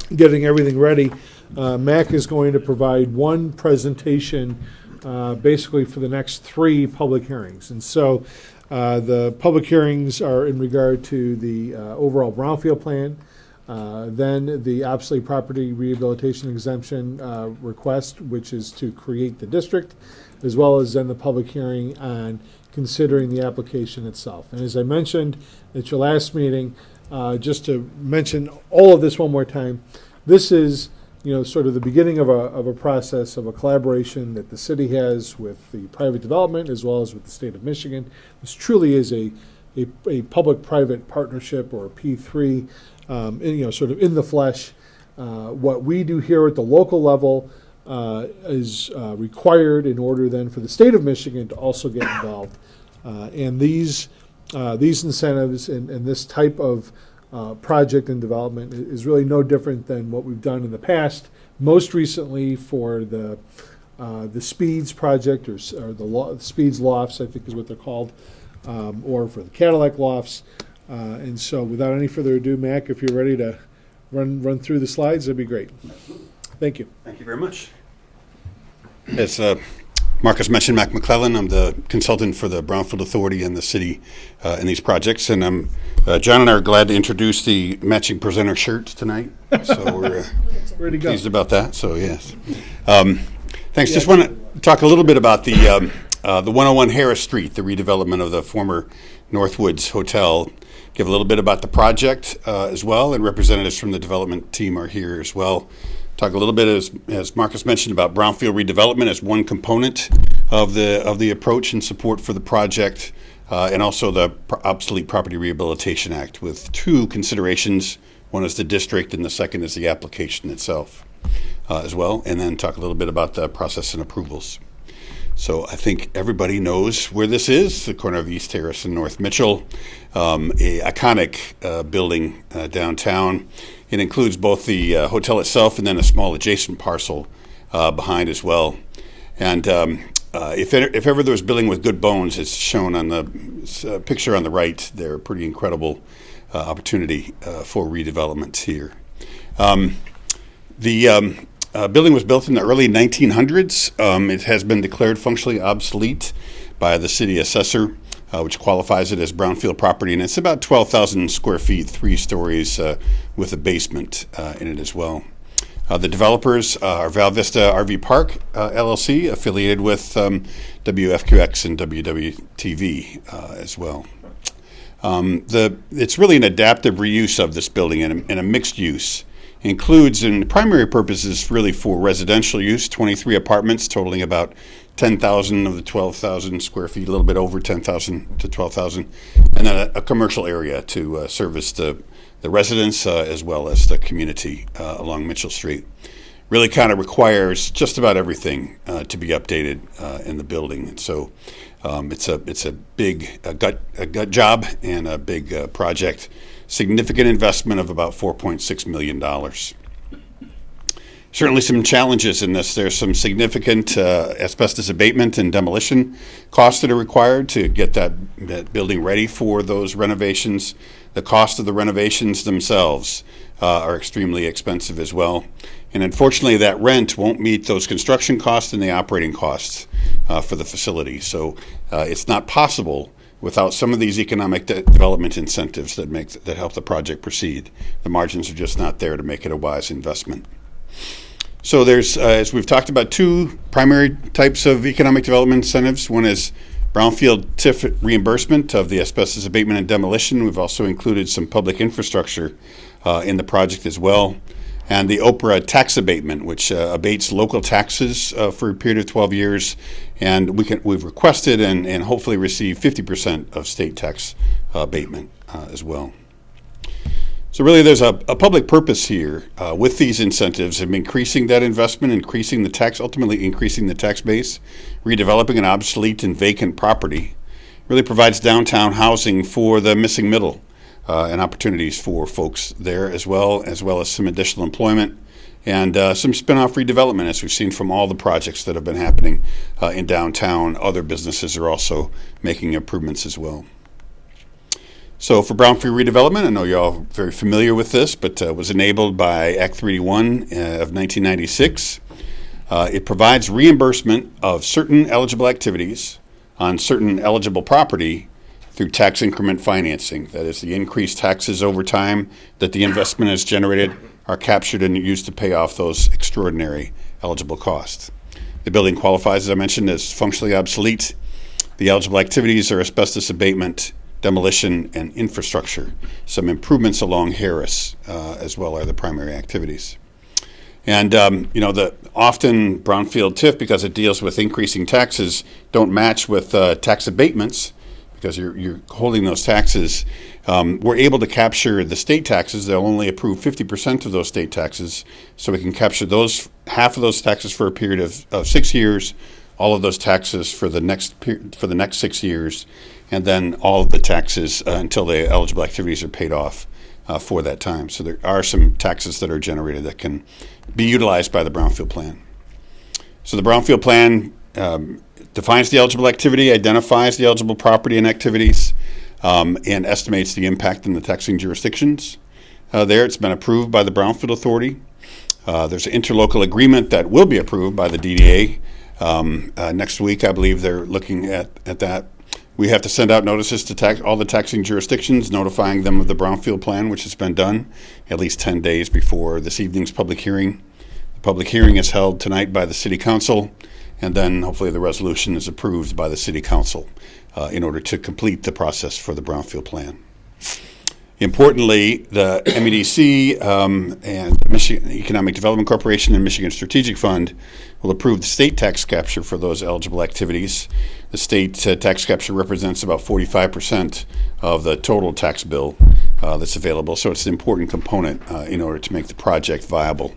everything ready, Mac is going to provide one presentation basically for the next 3 public hearings. And so the public hearings are in regard to the overall brownfield plan, then the obsolete property rehabilitation exemption request, which is to create the district, as well as then the public hearing on considering the application itself. And as I mentioned at your last meeting, just to mention all of this one more time, this is, sort of the beginning of a process of a collaboration that the city has with the private development as well as with the state of Michigan. This truly is a public-private partnership, or a P3, sort of in the flesh. What we do here at the local level is required in order then for the state of Michigan to also get involved. And these incentives and this type of project and development is really no different than what we've done in the past most recently for the Speeds project, or the Speeds Lofts, I think is what they're called, or for the Cadillac Lofts. And so without any further ado, Mac, if you're ready to run through the slides, that'd be great. Thank you. Thank you very much. As Marcus mentioned, Mac McClellan. I'm the consultant for the Brownfield Authority and the city in these projects. And John and I are glad to introduce the matching presenter shirts tonight. So we're pleased about that. So, yes. Thanks. Just want to talk a little bit about the 101 Harris Street, the redevelopment of the former Northwoods Hotel. Give a little bit about the project as well, and representatives from the development team are here as well. Talk a little bit, as Marcus mentioned, about brownfield redevelopment as one component of the approach and support for the project, and also the Obsolete Property Rehabilitation Act, with two considerations. One is the district, and the second is the application itself as well. And then talk a little bit about the process and approvals. So I think everybody knows where this is, the corner of East Terrace and North Mitchell, a iconic building downtown. It includes both the hotel itself and then a small adjacent parcel behind as well. And if ever there was building with good bones, it's shown on the picture on the right there. Pretty incredible opportunity for redevelopment here. The building was built in the early 1900s. It has been declared functionally obsolete by the city assessor, which qualifies it as brownfield property, and it's about 12,000 square feet, 3 stories, with a basement in it as well. The developers are Val Vista RV Park LLC, affiliated with WFQX and WWTV as well. It's really an adaptive reuse of this building and a mixed use. Includes, and the primary purpose is really for residential use, 23 apartments totaling about 10,000 of the 12,000 square feet, a little bit over 10,000 to 12,000, and then a commercial area to service the residents as well as the community along Mitchell Street. Really kind of requires just about everything to be updated in the building, and so it's a big gut job and a big project. Significant investment of about $4.6 million. Certainly some challenges in this. There's some significant asbestos abatement and demolition costs that are required to get that building ready for those renovations. The cost of the renovations themselves are extremely expensive as well. And unfortunately, that rent won't meet those construction costs and the operating costs for the facility. So it's not possible without some of these economic development incentives that help the project proceed. The margins are just not there to make it a wise investment. So there's, as we've talked about, 2 primary types of economic development incentives. One is brownfield TIF reimbursement of the asbestos abatement and demolition. We've also included some public infrastructure in the project as well. And the OPRA tax abatement, which abates local taxes for a period of 12 years. And we've requested and hopefully receive 50% of state tax abatement as well. So really there's a public purpose here with these incentives of increasing that investment, ultimately increasing the tax base, redeveloping an obsolete and vacant property. Really provides downtown housing for the missing middle. And opportunities for folks there as well as some additional employment and some spin-off redevelopment, as we've seen from all the projects that have been happening in downtown. Other businesses are also making improvements as well. So for brownfield redevelopment, I know you're all very familiar with this, but it was enabled by Act 381 of 1996. It provides reimbursement of certain eligible activities on certain eligible property through tax increment financing. That is, the increased taxes over time that the investment has generated are captured and used to pay off those extraordinary eligible costs. The building qualifies, as I mentioned, as functionally obsolete. The eligible activities are asbestos abatement, demolition, and infrastructure. Some improvements along Harris as well are the primary activities. And, the often brownfield TIF, because it deals with increasing taxes, don't match with tax abatements, because you're holding those taxes. We're able to capture the state taxes. They'll only approve 50% of those state taxes, so we can capture half of those taxes for a period of 6 years, all of those taxes for the next 6 years, and then all of the taxes until the eligible activities are paid off for that time. So there are some taxes that are generated that can be utilized by the brownfield plan. So the brownfield plan defines the eligible activity, identifies the eligible property and activities, and estimates the impact in the taxing jurisdictions. There, it's been approved by the Brownfield Authority. There's an interlocal agreement that will be approved by the DDA. Next week, I believe they're looking at that. We have to send out notices to all the taxing jurisdictions, notifying them of the brownfield plan, which has been done at least 10 days before this evening's public hearing. The public hearing is held tonight by the City Council, and then hopefully the resolution is approved by the City Council in order to complete the process for the brownfield plan. Importantly, the MEDC and Michigan Economic Development Corporation and Michigan Strategic Fund will approve the state tax capture for those eligible activities. The state tax capture represents about 45% of the total tax bill that's available, so it's an important component in order to make the project viable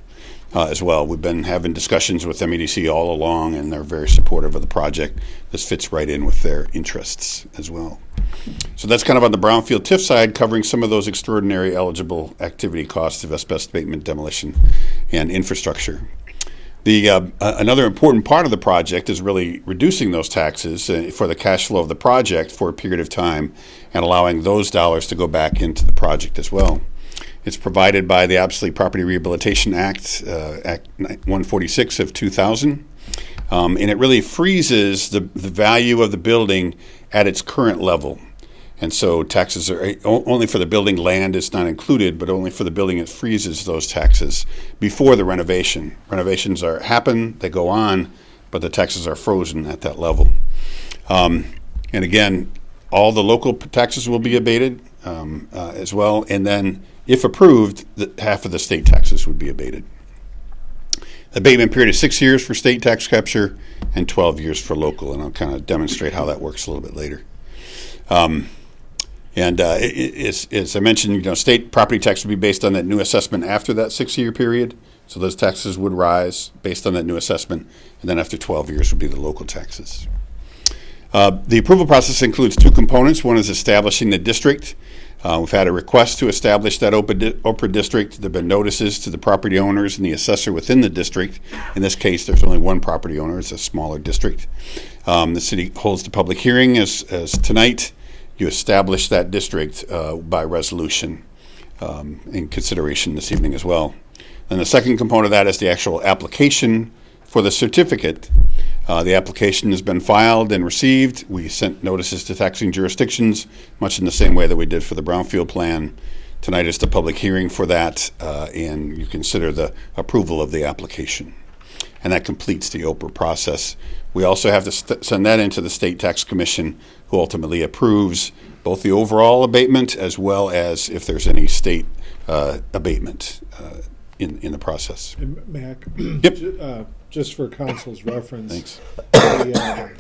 as well. We've been having discussions with MEDC all along, and they're very supportive of the project. This fits right in with their interests as well. So that's kind of on the brownfield TIF side, covering some of those extraordinary eligible activity costs of asbestos abatement, demolition, and infrastructure. Another important part of the project is really reducing those taxes for the cash flow of the project for a period of time and allowing those dollars to go back into the project as well. It's provided by the Obsolete Property Rehabilitation Act, Act 146 of 2000, and it really freezes the value of the building at its current level. And so taxes are only for the building. Land is not included, but only for the building it freezes those taxes before the renovation. Renovations happen, they go on, but the taxes are frozen at that level. And again, all the local taxes will be abated as well, and then if approved, half of the state taxes would be abated. Abatement period is 6 years for state tax capture and 12 years for local, and I'll kind of demonstrate how that works a little bit later. As I mentioned, state property tax would be based on that new assessment after that 6-year period. So those taxes would rise based on that new assessment, and then after 12 years would be the local taxes. The approval process includes two components. One is establishing the district. We've had a request to establish that OPRA district. There have been notices to the property owners and the assessor within the district. In this case, there's only one property owner. It's a smaller district. The city holds the public hearing as tonight. You establish that district by resolution in consideration this evening as well. And the second component of that is the actual application for the certificate. The application has been filed and received. We sent notices to taxing jurisdictions, much in the same way that we did for the brownfield plan. Tonight is the public hearing for that, and you consider the approval of the application. And that completes the OPRA process. We also have to send that into the State Tax Commission, who ultimately approves both the overall abatement as well as if there's any state abatement in the process. And Mac, Yep. Just for council's reference, Thanks. the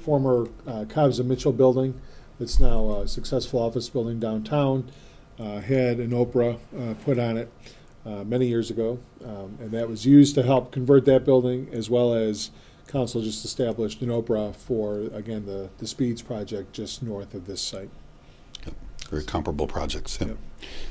former Cobbs and Mitchell building that's now a successful office building downtown had an OPRA put on it many years ago, and that was used to help convert that building, as well as council just established an OPRA for, again, the Speeds project just north of this site. Yep. Very comparable projects. Yep. Yep.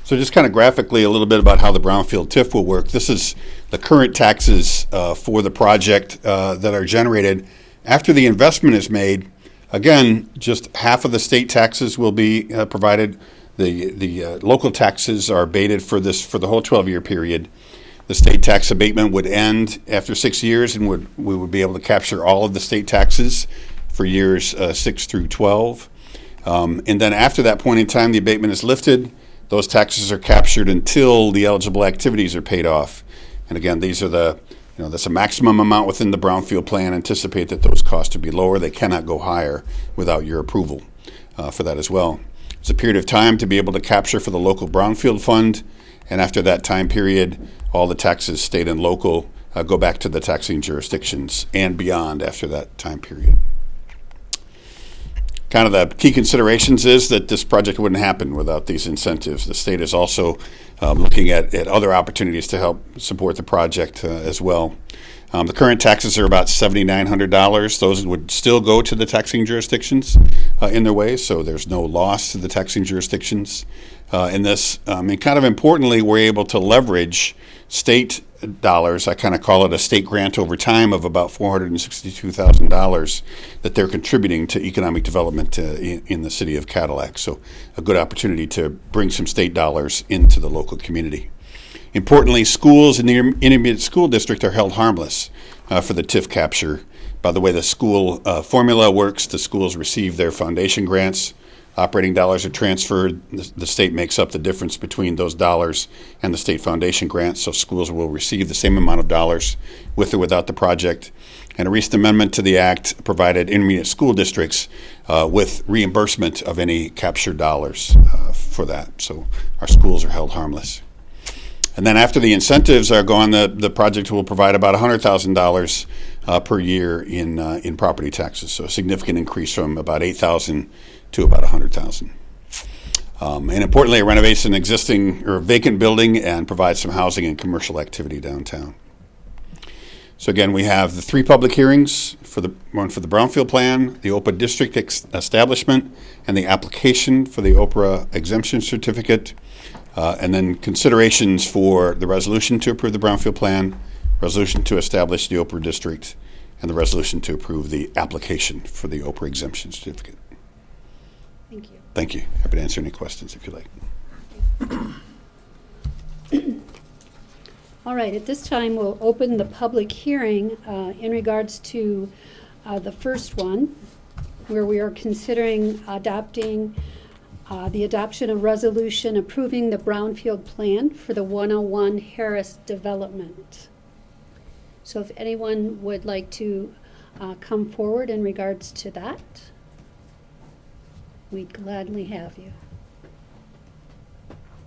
So just kind of graphically a little bit about how the brownfield TIF will work. This is the current taxes for the project that are generated after the investment is made. Again, just half of the state taxes will be provided. The local taxes are abated for the whole 12-year period. The state tax abatement would end after 6 years, and we would be able to capture all of the state taxes for years 6 through 12. And then after that point in time, the abatement is lifted. Those taxes are captured until the eligible activities are paid off. And again, these are that's a maximum amount within the brownfield plan. Anticipate that those costs to be lower. They cannot go higher without your approval for that as well. It's a period of time to be able to capture for the local brownfield fund. And after that time period, all the taxes, state and local, go back to the taxing jurisdictions and beyond after that time period. Kind of the key considerations is that this project wouldn't happen without these incentives. The state is also looking at other opportunities to help support the project as well. The current taxes are about $7,900. Those would still go to the taxing jurisdictions in their way, so there's no loss to the taxing jurisdictions in this. And kind of importantly, we're able to leverage state dollars. I kind of call it a state grant over time of about $462,000 that they're contributing to economic development in the city of Cadillac. So a good opportunity to bring some state dollars into the local community. Importantly, schools in the intermediate school district are held harmless for the TIF capture. By the way the school formula works, the schools receive their foundation grants. Operating dollars are transferred. The state makes up the difference between those dollars and the state foundation grants, so schools will receive the same amount of dollars with or without the project. And a recent amendment to the act provided intermediate school districts with reimbursement of any captured dollars for that. So our schools are held harmless. And then after the incentives are gone, the project will provide about $100,000 per year in property taxes. So a significant increase from about $8,000 to about $100,000. And importantly, it renovates an existing or vacant building and provides some housing and commercial activity downtown. So again, we have the 3 public hearings, one for the Brownfield Plan, the OPA District establishment, and the application for the OPRA exemption certificate, and then considerations for the resolution to approve the Brownfield Plan, resolution to establish the OPRA District, and the resolution to approve the application for the OPRA exemption certificate. Thank you. Thank you. Happy to answer any questions if you like. All right, at this time, we'll open the public hearing in regards to the first one, where we are considering adopting the adoption of resolution approving the Brownfield Plan for the 101 Harris development. So if anyone would like to come forward in regards to that, we'd gladly have you.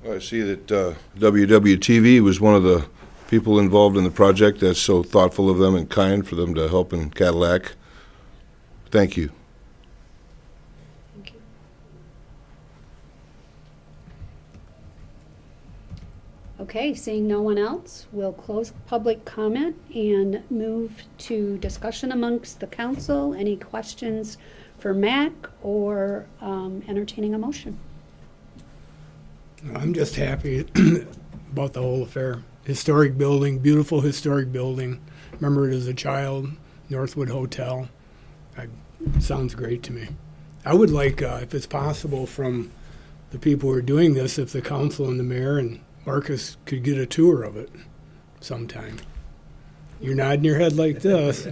I see that WWTV was one of the people involved in the project. That's so thoughtful of them and kind for them to help in Cadillac. Thank you. Thank you. Okay, seeing no one else, we'll close public comment and move to discussion amongst the council. Any questions for Mac or entertaining a motion? I'm just happy about the whole affair. Historic building, beautiful historic building. Remember it as a child, Northwood Hotel. Sounds great to me. I would like, if it's possible, from the people who are doing this, if the council and the mayor and Marcus could get a tour of it sometime. You're nodding your head like this.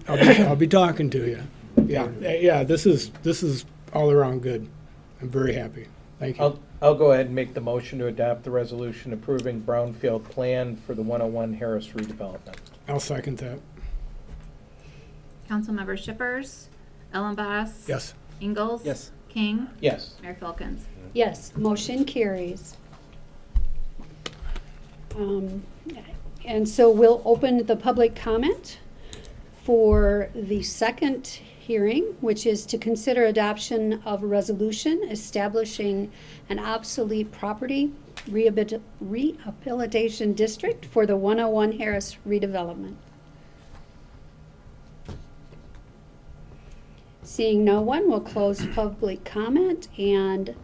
I'll be talking to you. Yeah. This is all around good. I'm very happy. Thank you. I'll go ahead and make the motion to adopt the resolution approving Brownfield Plan for the 101 Harris redevelopment. I'll second that. Councilmember Shippers, Ellenboss. Yes. Ingalls. Yes. King. Yes. Mayor Filkins. Yes, motion carries. And so we'll open the public comment for the second hearing, which is to consider adoption of a resolution establishing an obsolete property rehabilitation district for the 101 Harris redevelopment. Seeing no one, we'll close public comment, and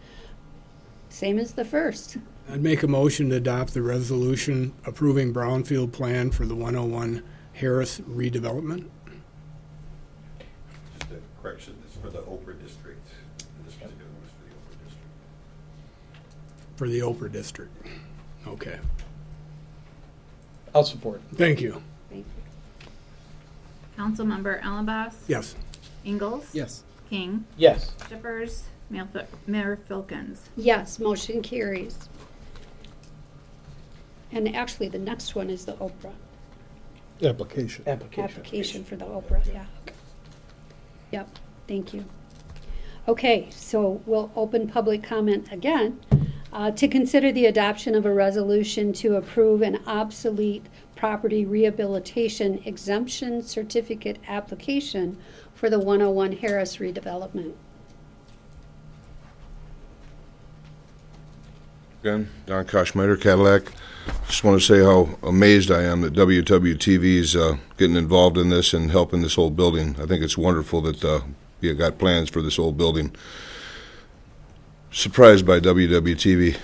same as the first. I'd make a motion to adopt the resolution approving Brownfield Plan for the 101 Harris redevelopment. Just a correction, this is for the OPRA District. This particular one is for the OPRA District. For the Oprah district. Okay. I'll support. Thank you. Thank you. Councilmember Ellenboss. Yes. Ingalls. Yes. King. Yes. Shippers, Mayor Filkins. Yes, motion carries. And actually, the next one is the Oprah. Application. Application for the Oprah, yeah. Yep, thank you. Okay, so we'll open public comment again to consider the adoption of a resolution to approve an obsolete property rehabilitation exemption certificate application for the 101 Harris redevelopment. Again, Don Koschmider, Cadillac. Just want to say how amazed I am that WWTV is getting involved in this and helping this old building. I think it's wonderful that you got plans for this old building. Surprised by WWTV.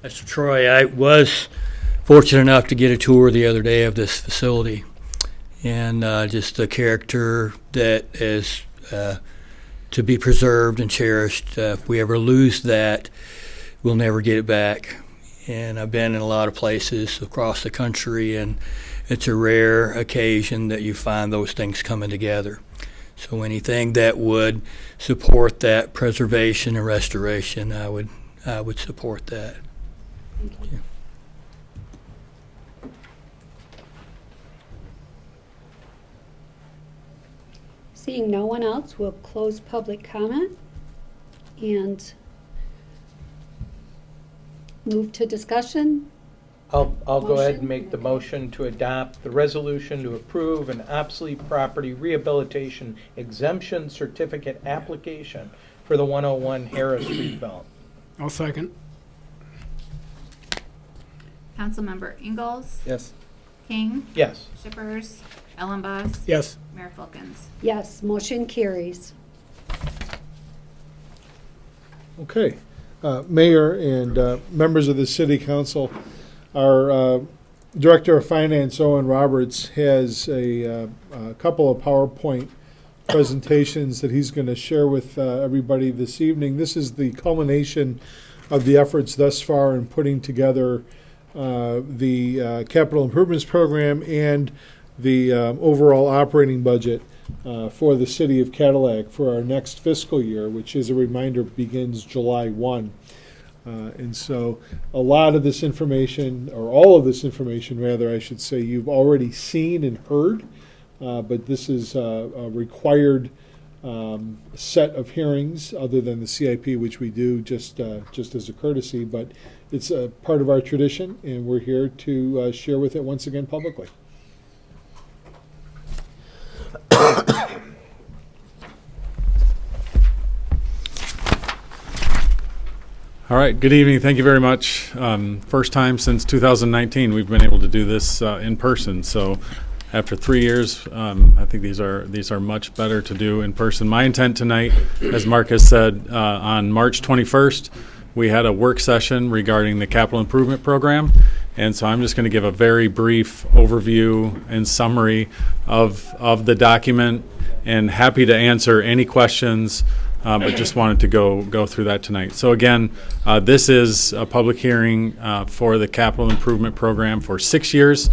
Mr. Troy, I was fortunate enough to get a tour the other day of this facility, and just the character that is to be preserved and cherished. If we ever lose that, we'll never get it back. And I've been in a lot of places across the country, and it's a rare occasion that you find those things coming together. So anything that would support that preservation and restoration, I would support that. Thank you. Seeing no one else, we'll close public comment and move to discussion. I'll go ahead and Motion? make the motion to adopt the resolution to approve an obsolete property rehabilitation exemption certificate application for the 101 Harris Street development. I'll second. Councilmember Ingalls? Yes. King? Yes. Shippers? Ellenboss? Yes. Mayor Filkins? Yes, motion carries. Okay. Mayor and members of the City Council, our Director of Finance, Owen Roberts, has a couple of PowerPoint presentations that he's going to share with everybody this evening. This is the culmination of the efforts thus far in putting together the capital improvements program and the overall operating budget for the city of Cadillac for our next fiscal year, which, as a reminder, begins July 1. And so a lot of this information, or all of this information, rather, I should say, you've already seen and heard, but this is a required set of hearings other than the CIP, which we do just as a courtesy, but it's a part of our tradition, and we're here to share with it once again publicly. All right, good evening. Thank you very much. First time since 2019 we've been able to do this in person. So after 3 years, I think these are much better to do in person. My intent tonight, as Mark has said, on March 21st, we had a work session regarding the capital improvement program. And so I'm just going to give a very brief overview and summary of the document, and happy to answer any questions, but just wanted to go through that tonight. So again, this is a public hearing for the capital improvement program for 6 years,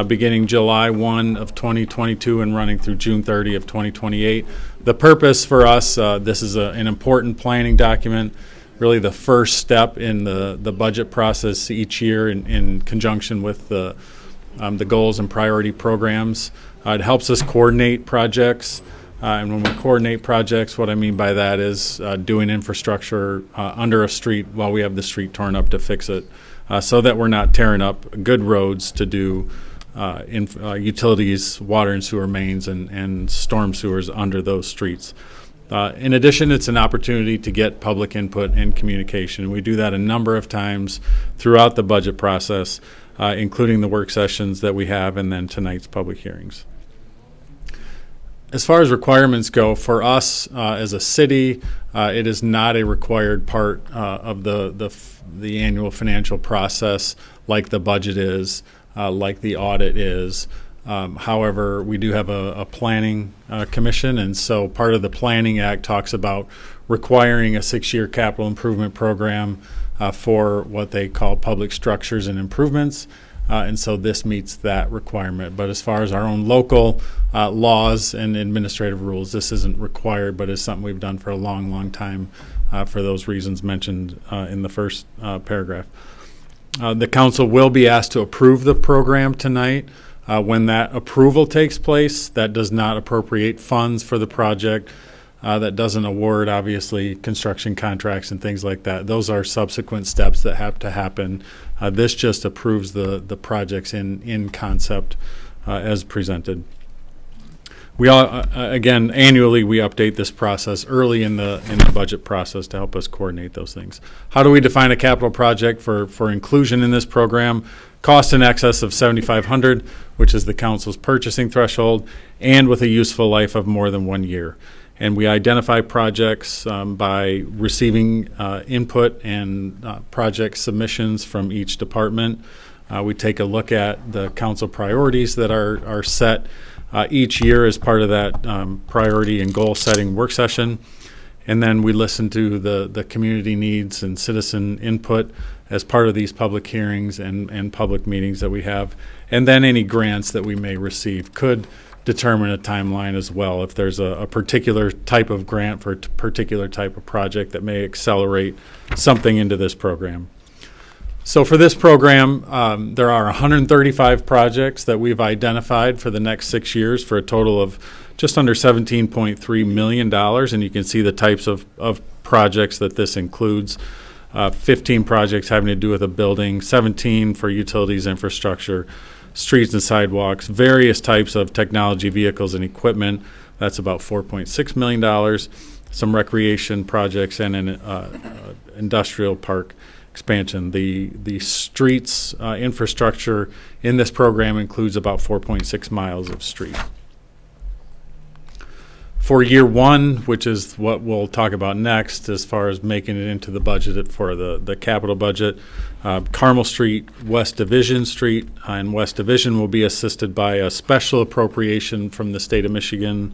beginning July 1 of 2022 and running through June 30 of 2028. The purpose for us, this is an important planning document, really the first step in the budget process each year in conjunction with the goals and priority programs. It helps us coordinate projects. And when we coordinate projects, what I mean by that is doing infrastructure under a street while we have the street torn up to fix it, so that we're not tearing up good roads to do utilities, water and sewer mains, and storm sewers under those streets. In addition, it's an opportunity to get public input and communication. We do that a number of times throughout the budget process, including the work sessions that we have and then tonight's public hearings. As far as requirements go, for us as a city, it is not a required part of the annual financial process like the budget is, like the audit is. However, we do have a planning commission, and so part of the Planning Act talks about requiring a 6-year capital improvement program for what they call public structures and improvements. And so this meets that requirement. But as far as our own local laws and administrative rules, this isn't required, but is something we've done for a long, long time for those reasons mentioned in the first paragraph. The council will be asked to approve the program tonight. When that approval takes place, that does not appropriate funds for the project. that doesn't award, obviously, construction contracts and things like that. Those are subsequent steps that have to happen. This just approves the projects in concept as presented. We all, again, annually we update this process early in the budget process to help us coordinate those things. How do we define a capital project for inclusion in this program? Cost in excess of $7,500, which is the council's purchasing threshold, and with a useful life of more than 1 year. And we identify projects by receiving input and project submissions from each department. We take a look at the council priorities that are set each year as part of that priority and goal setting work session. And then we listen to the community needs and citizen input as part of these public hearings and public meetings that we have. And then any grants that we may receive could determine a timeline as well. If there's a particular type of grant for a particular type of project that may accelerate something into this program. So for this program, there are 135 projects that we've identified for the next 6 years for a total of just under $17.3 million. And you can see the types of projects that this includes. 15 projects having to do with a building, 17 for utilities infrastructure, streets and sidewalks, various types of technology vehicles and equipment. That's about $4.6 million. Some recreation projects and an industrial park expansion. The streets infrastructure in this program includes about 4.6 miles of street. For year one, which is what we'll talk about next as far as making it into the budget for the capital budget, Carmel Street, West Division Street, and West Division will be assisted by a special appropriation from the state of Michigan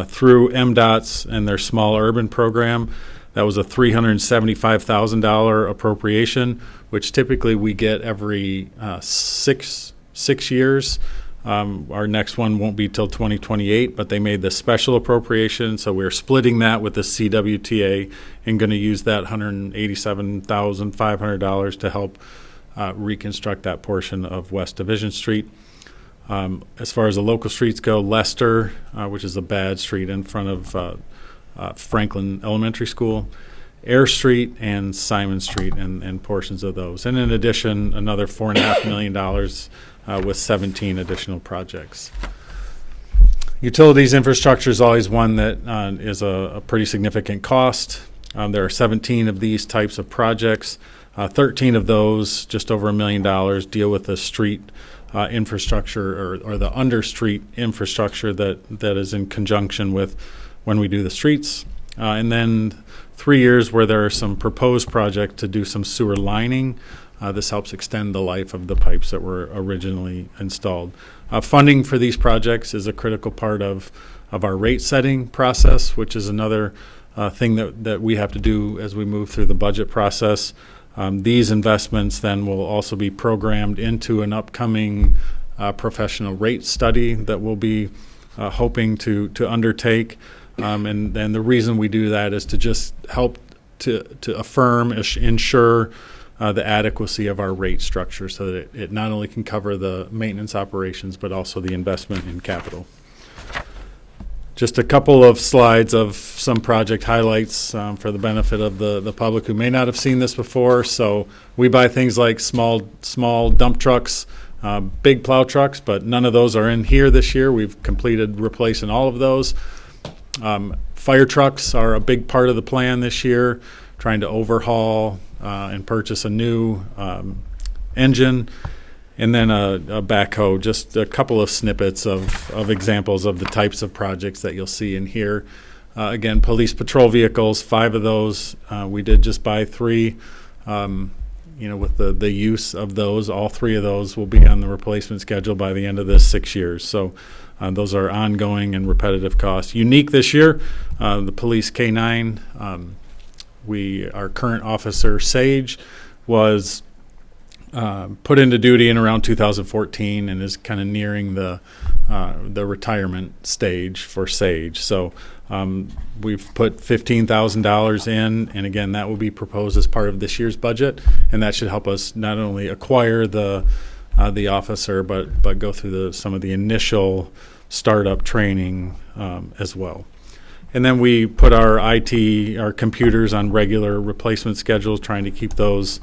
through MDOT's and their small urban program. That was a $375,000 appropriation, which typically we get every six years. Our next one won't be till 2028, but they made the special appropriation, so we're splitting that with the CWTA and going to use that $187,500 to help reconstruct that portion of West Division Street. As far as the local streets go, Lester, which is a bad street in front of Franklin Elementary School, Air Street, and Simon Street, and portions of those. And in addition, another $4.5 million with 17 additional projects. Utilities infrastructure is always one that is a pretty significant cost. There are 17 of these types of projects. 13 of those, just over $1 million, deal with the street infrastructure or the under street infrastructure that is in conjunction with when we do the streets. And then 3 years where there are some proposed projects to do some sewer lining. This helps extend the life of the pipes that were originally installed. Funding for these projects is a critical part of our rate setting process, which is another thing that we have to do as we move through the budget process. These investments then will also be programmed into an upcoming professional rate study that we'll be hoping to undertake. And the reason we do that is to just help to affirm, ensure the adequacy of our rate structure so that it not only can cover the maintenance operations but also the investment in capital. Just a couple of slides of some project highlights for the benefit of the public who may not have seen this before. So we buy things like small dump trucks, big plow trucks, but none of those are in here this year. We've completed replacing all of those. Fire trucks are a big part of the plan this year, trying to overhaul and purchase a new engine, and then a backhoe. Just a couple of snippets of examples of the types of projects that you'll see in here. Again, police patrol vehicles, 5 of those. We did just buy 3. With the use of those, all 3 of those will be on the replacement schedule by the end of this 6 years. So those are ongoing and repetitive costs. Unique this year, the police K9. Our current officer, Sage, was put into duty in around 2014 and is kind of nearing the retirement stage for Sage. So we've put $15,000 in, and again, that will be proposed as part of this year's budget, and that should help us not only acquire the officer, but go through some of the initial startup training as well. And then we put our our computers on regular replacement schedules, trying to keep those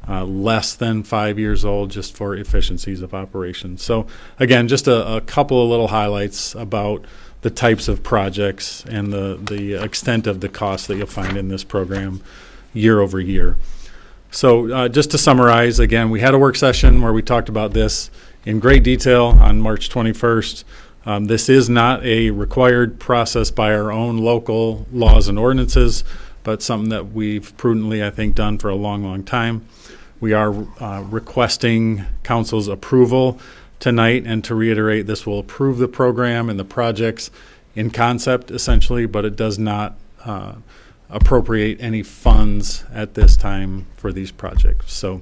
less than 5 years old, just for efficiencies of operation. So again, just a couple of little highlights about the types of projects and the extent of the cost that you'll find in this program year over year. So just to summarize, again, we had a work session where we talked about this in great detail on March 21st. This is not a required process by our own local laws and ordinances, but something that we've prudently, I think, done for a long, long time. We are requesting council's approval tonight, and to reiterate, this will approve the program and the projects in concept, essentially, but it does not appropriate any funds at this time for these projects. So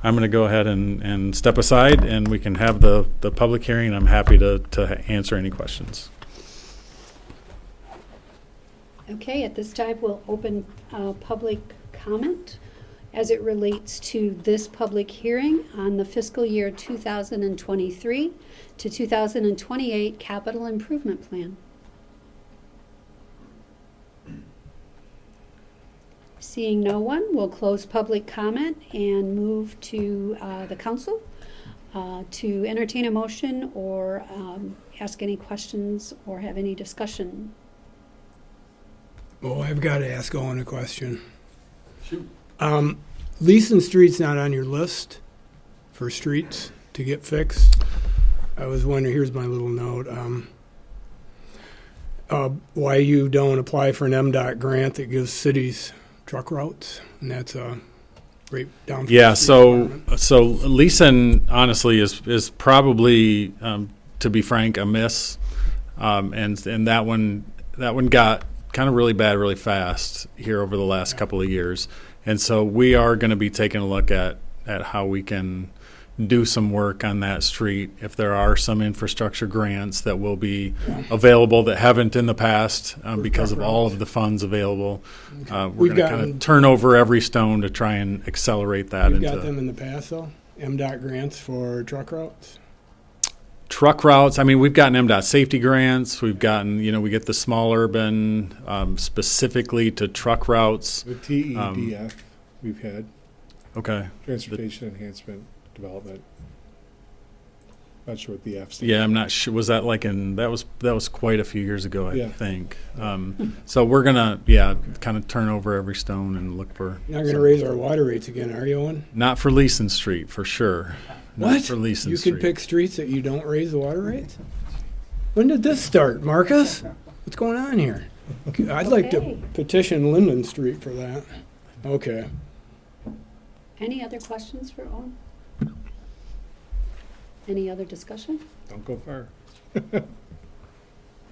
I'm going to go ahead and step aside, and we can have the public hearing. I'm happy to answer any questions. Okay, at this time, we'll open public comment as it relates to this public hearing on the fiscal year 2023 to 2028 capital improvement plan. Seeing no one, we'll close public comment and move to the council to entertain a motion or ask any questions or have any discussion. Oh, I've got to ask Owen a question. Shoot. Leeson Street's not on your list for streets to get fixed. I was wondering, here's my little note, why you don't apply for an MDOT grant that gives cities truck routes, and that's a great down. Yeah, so Leeson honestly is probably, to be frank, a miss, and that one got kind of really bad really fast here over the last couple of years. And so we are going to be taking a look at how we can do some work on that street. If there are some infrastructure grants that will be available that haven't in the past because of all of the funds available, we're going to kind of turn over every stone to try and accelerate that. You've got them in the past, though? MDOT grants for truck routes? Truck routes, I mean, we've gotten MDOT safety grants. We've gotten, we get the small urban specifically to truck routes. The TEDF we've had. Okay. Transportation Enhancement Development. Not sure what the F stands. Yeah, I'm not sure. Was that that was quite a few years ago, I think. So we're gonna, kind of turn over every stone and look for. You're not gonna raise our water rates again, are you, Owen? Not for Leeson Street, for sure. What? Not for Leeson Street. You can pick streets that you don't raise the water rates? When did this start, Marcus? What's going on here? I'd like to petition Linden Street for that. Okay. Any other questions for Owen? Any other discussion? Don't go far.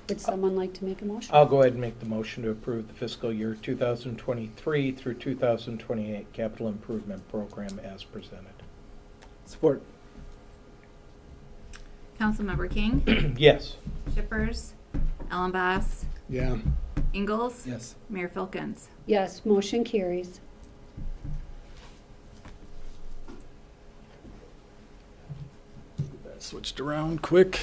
Would someone like to make a motion? I'll go ahead and make the motion to approve the fiscal year 2023 through 2028 capital improvement program as presented. Support. Councilmember King, Yes. Shippers, Ellenboss, Yeah. Ingalls, Yes. Mayor Filkins. Yes, motion carries. Switched around quick.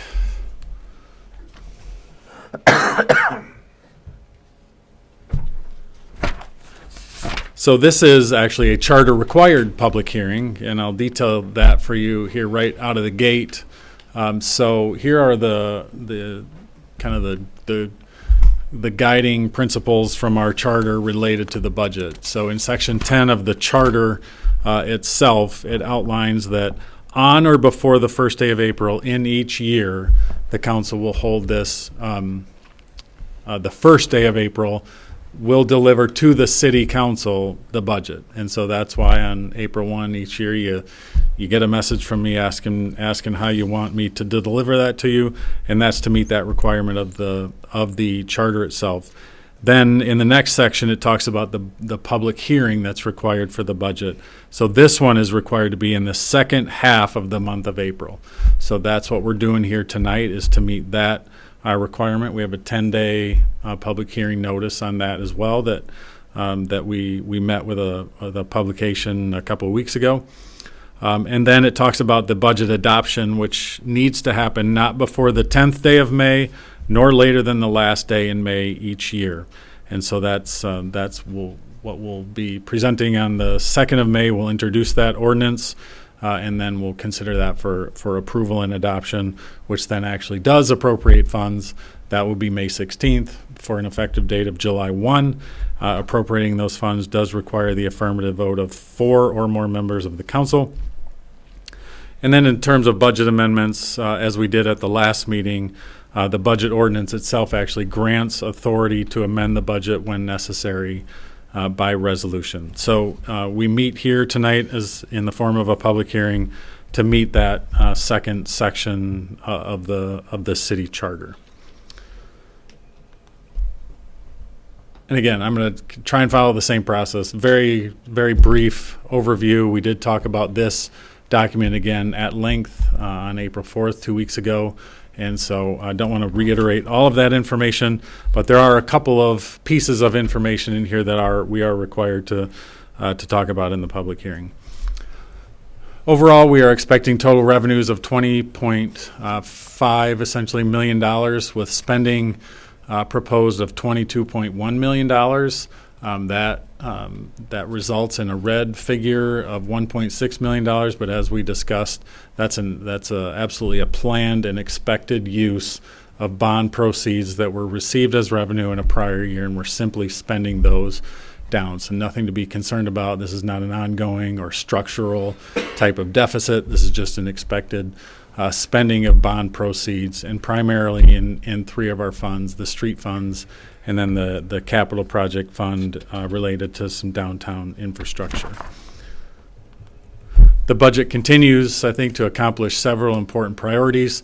So this is actually a charter required public hearing, and I'll detail that for you here right out of the gate. So here are the kind of the guiding principles from our charter related to the budget. So in section 10 of the charter itself, it outlines that on or before the first day of April in each year, the council will hold this, the first day of April, will deliver to the city council the budget. And so that's why on April 1 each year, you get a message from me asking how you want me to deliver that to you, and that's to meet that requirement of the charter itself. Then in the next section, it talks about the public hearing that's required for the budget. So this one is required to be in the second half of the month of April. So that's what we're doing here tonight, is to meet that requirement. We have a 10-day public hearing notice on that as well that we met with the publication a couple of weeks ago. And then it talks about the budget adoption, which needs to happen not before the 10th day of May, nor later than the last day in May each year. And so that's what we'll be presenting on the 2nd of May. We'll introduce that ordinance, and then we'll consider that for approval and adoption, which then actually does appropriate funds. That will be May 16th for an effective date of July 1. Appropriating those funds does require the affirmative vote of 4 or more members of the council. And then in terms of budget amendments, as we did at the last meeting, the budget ordinance itself actually grants authority to amend the budget when necessary by resolution. So we meet here tonight as in the form of a public hearing to meet that second section of the city charter. And again, I'm going to try and follow the same process. Very, very brief overview. We did talk about this document again at length on April 4th, 2 weeks ago. And so I don't want to reiterate all of that information, but there are a couple of pieces of information in here that we are required to talk about in the public hearing. Overall, we are expecting total revenues of $20.5 essentially $1 million, with spending proposed of $22.1 million. That results in a red figure of $1.6 million, but as we discussed, that's absolutely a planned and expected use of bond proceeds that were received as revenue in a prior year, and we're simply spending those down. So nothing to be concerned about. This is not an ongoing or structural type of deficit. This is just an expected spending of bond proceeds, and primarily in 3 of our funds, the street funds, and then the capital project fund related to some downtown infrastructure. The budget continues, I think, to accomplish several important priorities.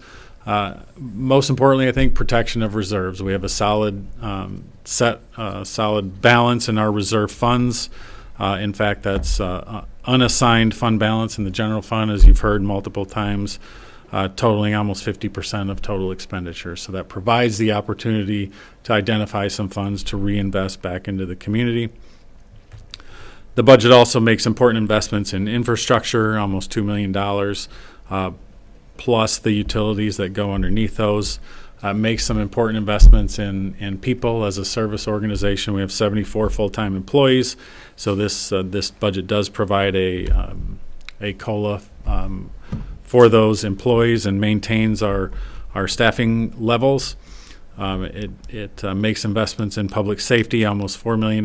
Most importantly, I think, protection of reserves. We have a solid solid balance in our reserve funds. In fact, that's unassigned fund balance in the general fund, as you've heard multiple times, totaling almost 50% of total expenditures. So that provides the opportunity to identify some funds to reinvest back into the community. The budget also makes important investments in infrastructure, almost $2 million, plus the utilities that go underneath those. Makes some important investments in people. As a service organization, we have 74 full-time employees. So this budget does provide a COLA for those employees and maintains our staffing levels. It makes investments in public safety, almost $4 million,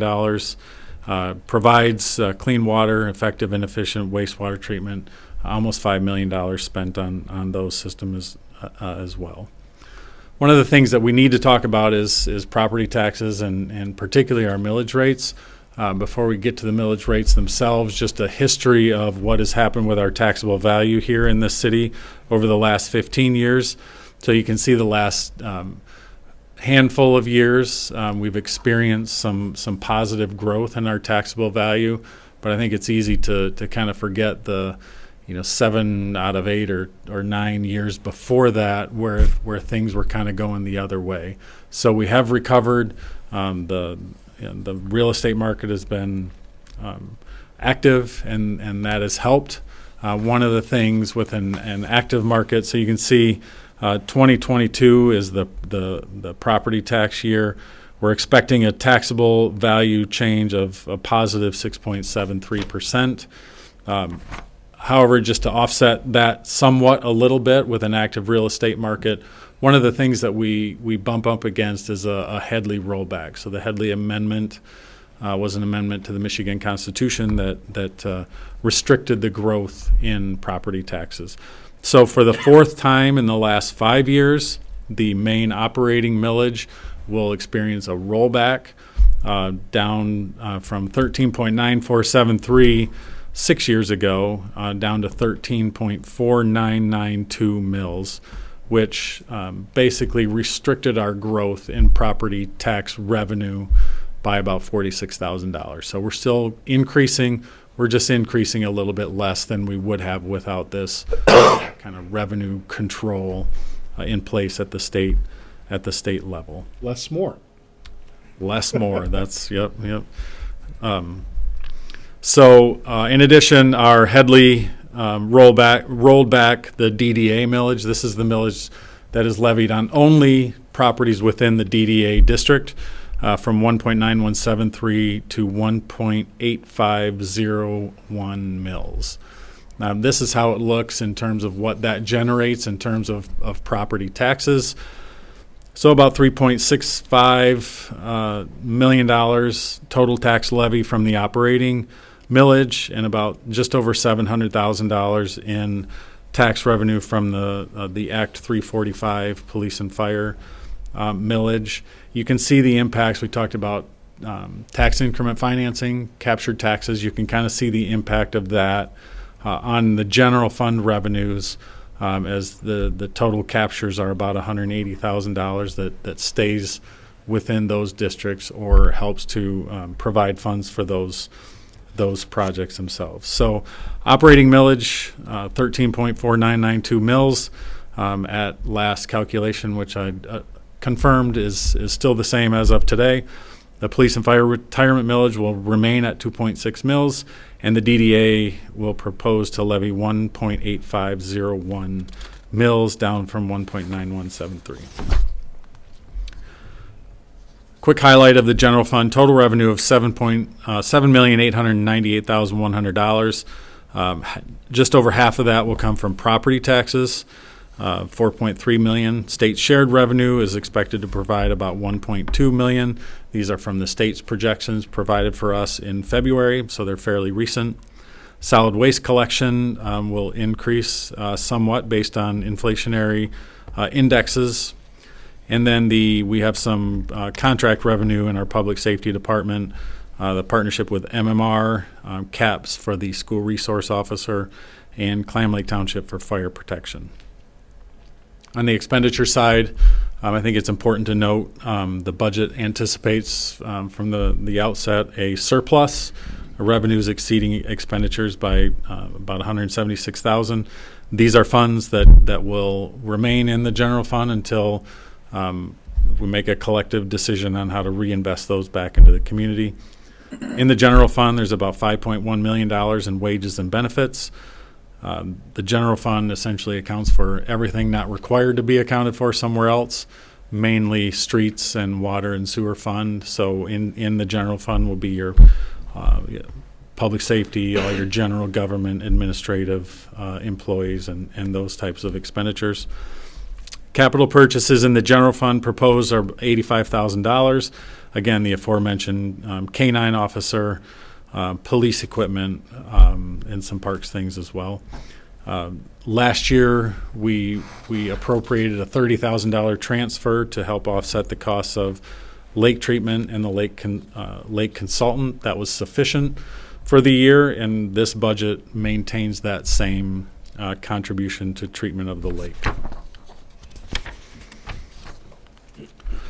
provides clean water, effective and efficient wastewater treatment, almost $5 million spent on those systems as well. One of the things that we need to talk about is property taxes and particularly our millage rates. Before we get to the millage rates themselves, just a history of what has happened with our taxable value here in this city over the last 15 years. So you can see the last handful of years, we've experienced some positive growth in our taxable value, but I think it's easy to kind of forget the 7 out of 8 or 9 years before that where things were kind of going the other way. So we have recovered. The real estate market has been active, and that has helped. One of the things with an active market, so you can see 2022 is the property tax year. We're expecting a taxable value change of a positive 6.73%. However, just to offset that somewhat a little bit with an active real estate market, one of the things that we bump up against is a Headley rollback. So the Headley amendment was an amendment to the Michigan Constitution that restricted the growth in property taxes. So for the 4th time in the last 5 years, the main operating millage will experience a rollback down from 13.9473 6 years ago down to 13.4992 mills, which basically restricted our growth in property tax revenue by about $46,000. So we're still increasing. We're just increasing a little bit less than we would have without this kind of revenue control in place at the state level. Less more. Less more. That's yep. So in addition, our Headley rolled back the DDA millage. This is the millage that is levied on only properties within the DDA district from 1.9173 to 1.8501 mils. This is how it looks in terms of what that generates in terms of property taxes. So about $3.65 million total tax levy from the operating millage, and about just over $700,000 in tax revenue from the Act 345 police and fire millage. You can see the impacts. We talked about tax increment financing, captured taxes. You can kind of see the impact of that on the general fund revenues, as the total captures are about $180,000 that stays within those districts or helps to provide funds for those projects themselves. So operating millage, 13.4992 mils at last calculation, which I confirmed is still the same as of today. The police and fire retirement millage will remain at 2.6 mils, and the DDA will propose to levy 1.8501 mils, down from 1.9173. Quick highlight of the general fund: total revenue of $7,898,100. Just over half of that will come from property taxes, 4.3 million. State shared revenue is expected to provide about 1.2 million. These are from the state's projections provided for us in February, so they're fairly recent. Solid waste collection will increase somewhat based on inflationary indexes. And then we have some contract revenue in our public safety department, the partnership with MMR, CAPS for the school resource officer, and Clam Lake Township for fire protection. On the expenditure side, I think it's important to note the budget anticipates from the outset a surplus, revenues exceeding expenditures by about $176,000. These are funds that will remain in the general fund until we make a collective decision on how to reinvest those back into the community. In the general fund, there's about $5.1 million in wages and benefits. The general fund essentially accounts for everything not required to be accounted for somewhere else, mainly streets and water and sewer fund. So in the general fund will be your public safety, all your general government, administrative employees, and those types of expenditures. Capital purchases in the general fund proposed are $85,000. Again, the aforementioned K-9 officer, police equipment, and some parks things as well. Last year, we appropriated a $30,000 transfer to help offset the costs of lake treatment and the lake consultant. That was sufficient for the year, and this budget maintains that same contribution to treatment of the lake.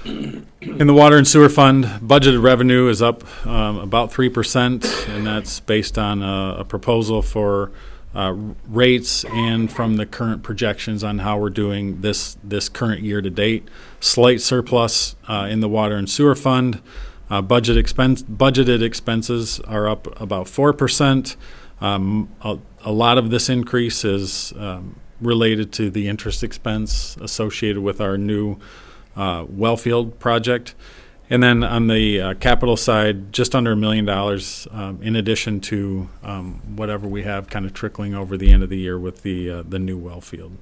In the water and sewer fund, budgeted revenue is up about 3%, and that's based on a proposal for rates and from the current projections on how we're doing this current year to date. Slight surplus in the water and sewer fund. Budgeted expenses are up about 4%. A lot of this increase is related to the interest expense associated with our new Wellfield project. And then on the capital side, just under $1 million in addition to whatever we have kind of trickling over the end of the year with the new Wellfield.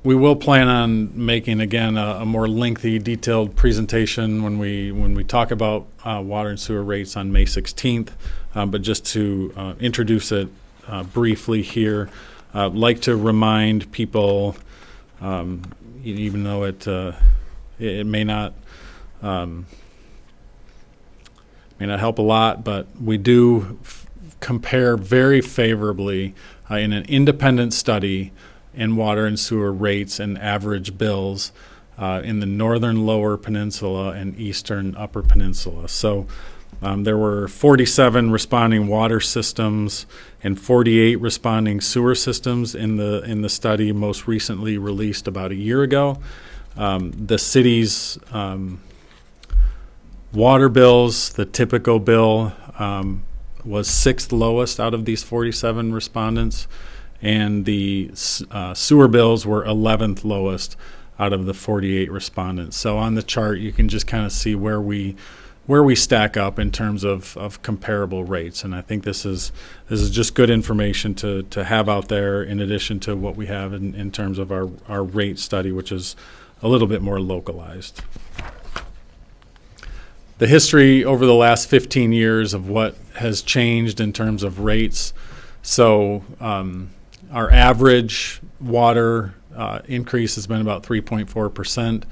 We will plan on making, again, a more lengthy, detailed presentation when we talk about water and sewer rates on May 16th. But just to introduce it briefly here, I'd like to remind people, even though it may not help a lot, but we do compare very favorably in an independent study in water and sewer rates and average bills in the northern lower peninsula and eastern upper peninsula. So there were 47 responding water systems and 48 responding sewer systems in the study most recently released about a year ago. The city's water bills, the typical bill, was sixth lowest out of these 47 respondents, and the sewer bills were 11th lowest out of the 48 respondents. So on the chart, you can just kind of see where we stack up in terms of comparable rates. And I think this is just good information to have out there, in addition to what we have in terms of our rate study, which is a little bit more localized. The history over the last 15 years of what has changed in terms of rates. So our average water increase has been about 3.4%.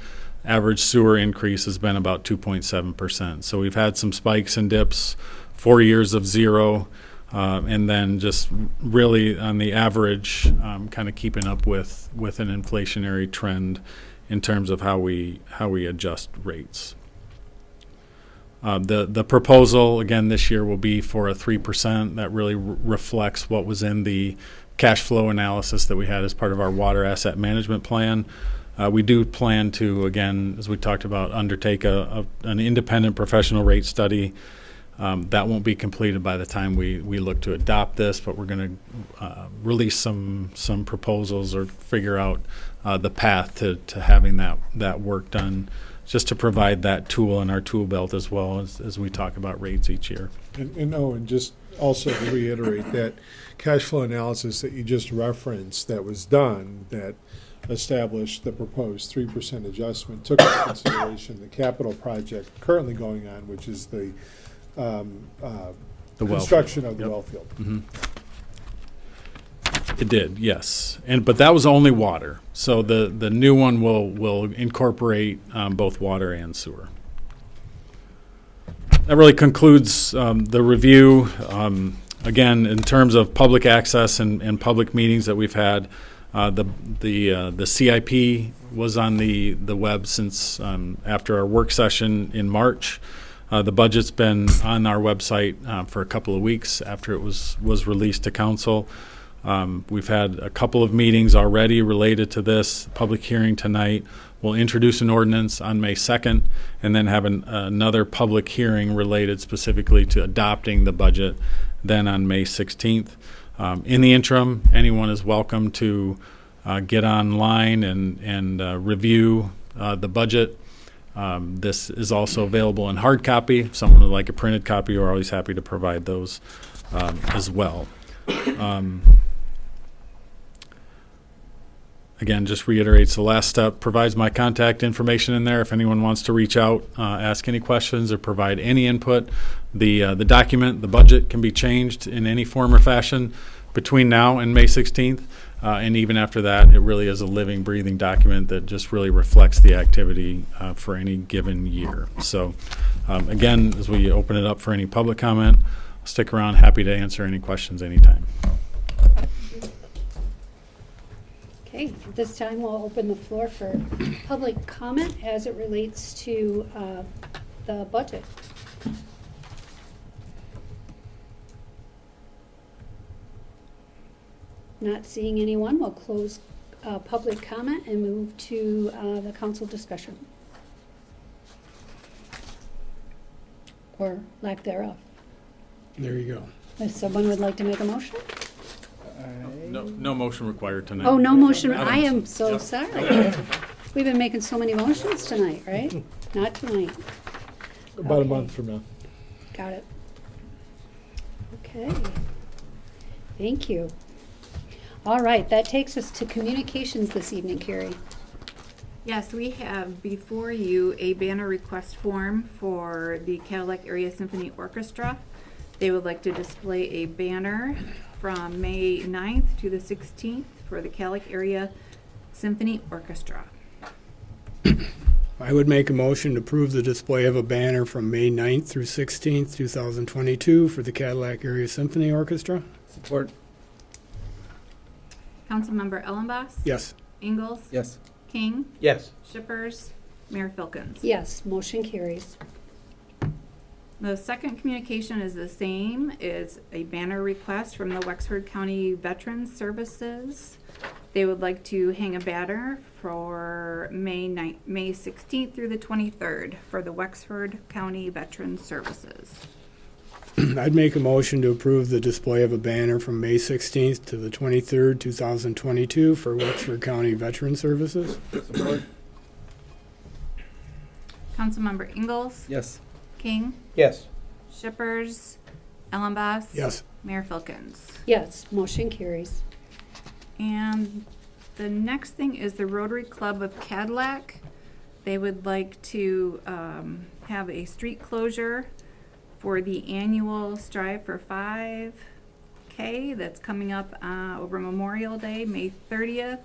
Average sewer increase has been about 2.7%. So we've had some spikes and dips, 4 years of zero, and then just really on the average kind of keeping up with an inflationary trend in terms of how we adjust rates. The proposal, again, this year will be for a 3%. That really reflects what was in the cash flow analysis that we had as part of our water asset management plan. We do plan to, again, as we talked about, undertake an independent professional rate study. That won't be completed by the time we look to adopt this, but we're going to release some proposals or figure out the path to having that work done, just to provide that tool in our tool belt as well as we talk about rates each year. And just also to reiterate that cash flow analysis that you just referenced that was done, that established the proposed 3% adjustment, took into consideration the capital project currently going on, which is the construction of the well field. Mm-hmm. It did, yes, but that was only water. So the new one will incorporate both water and sewer. That really concludes the review. Again, in terms of public access and public meetings that we've had, the CIP was on the web since after our work session in March. The budget's been on our website for a couple of weeks after it was released to council. We've had a couple of meetings already related to this. Public hearing tonight. We'll introduce an ordinance on May 2nd and then have another public hearing related specifically to adopting the budget then on May 16th. In the interim, anyone is welcome to get online and review the budget. This is also available in hard copy. If someone would like a printed copy, we're always happy to provide those as well. Again, just reiterates the last step, provides my contact information in there if anyone wants to reach out, ask any questions, or provide any input. The document, the budget, can be changed in any form or fashion between now and May 16th. And even after that, it really is a living, breathing document that just really reflects the activity for any given year. So, again, as we open it up for any public comment, stick around. Happy to answer any questions anytime. Okay, at this time we'll open the floor for public comment as it relates to the budget. Not seeing anyone, we'll close public comment and move to the council discussion. Or lack thereof. There you go. If someone would like to make a motion? No motion required tonight. Oh, no motion. I am Yep. so sorry. We've been making so many motions tonight, right? Not tonight. About a Okay. month from now. Got it. Okay. Thank you. All right, that takes us to communications this evening, Carrie. Yes, we have before you a banner request form for the Cadillac Area Symphony Orchestra. They would like to display a banner from May 9th to the 16th for the Cadillac Area Symphony Orchestra. I would make a motion to approve the display of a banner from May 9th through 16th, 2022 for the Cadillac Area Symphony Orchestra. Support. Councilmember Ellenboss? Yes. Ingalls? Yes. King? Yes. Shippers? Mayor Filkins? Yes, motion carries. The second communication is the same, is a banner request from the Wexford County Veterans Services. They would like to hang a banner for May 16th through the 23rd for the Wexford County Veterans Services. I'd make a motion to approve the display of a banner from May 16th to the 23rd, 2022 for Wexford County Veteran Services. Support. Councilmember Ingalls? Yes. King? Yes. Shippers? Ellenboss? Yes. Mayor Filkins? Yes, motion carries. And the next thing is the Rotary Club of Cadillac. They would like to have a street closure for the annual Strive for 5K that's coming up over Memorial Day, May 30th.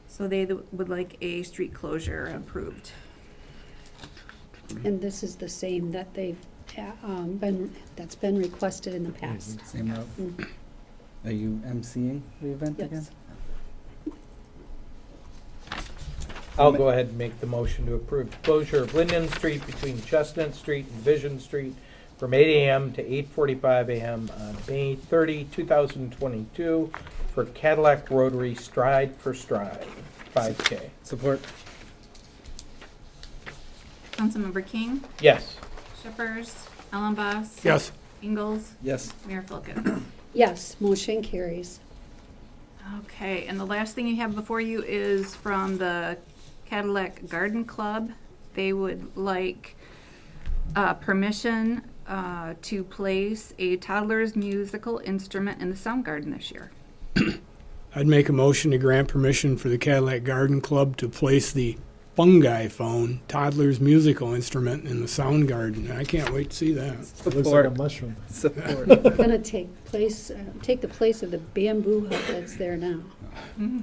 So they would like a street closure approved. And this is the same that they've that's been requested in the past. Same route. Are you emceeing the event again? Yes. I'll go ahead and make the motion to approve the closure of Linden Street between Chestnut Street and Vision Street from 8 a.m. to 8:45 a.m. on May 30, 2022 for Cadillac Rotary Stride for Stride 5K. Support. Councilmember King? Yes. Shippers? Ellenboss? Yes. Ingalls? Yes. Mayor Filkins? Yes, motion carries. Okay, and the last thing you have before you is from the Cadillac Garden Club. They would like permission to place a toddler's musical instrument in the sound garden this year. I'd make a motion to grant permission for the Cadillac Garden Club to place the fungi phone toddler's musical instrument in the sound garden. I can't wait to see that. It looks like a mushroom. Support. It's going to take the place of the bamboo hut that's there now. Mm-hmm.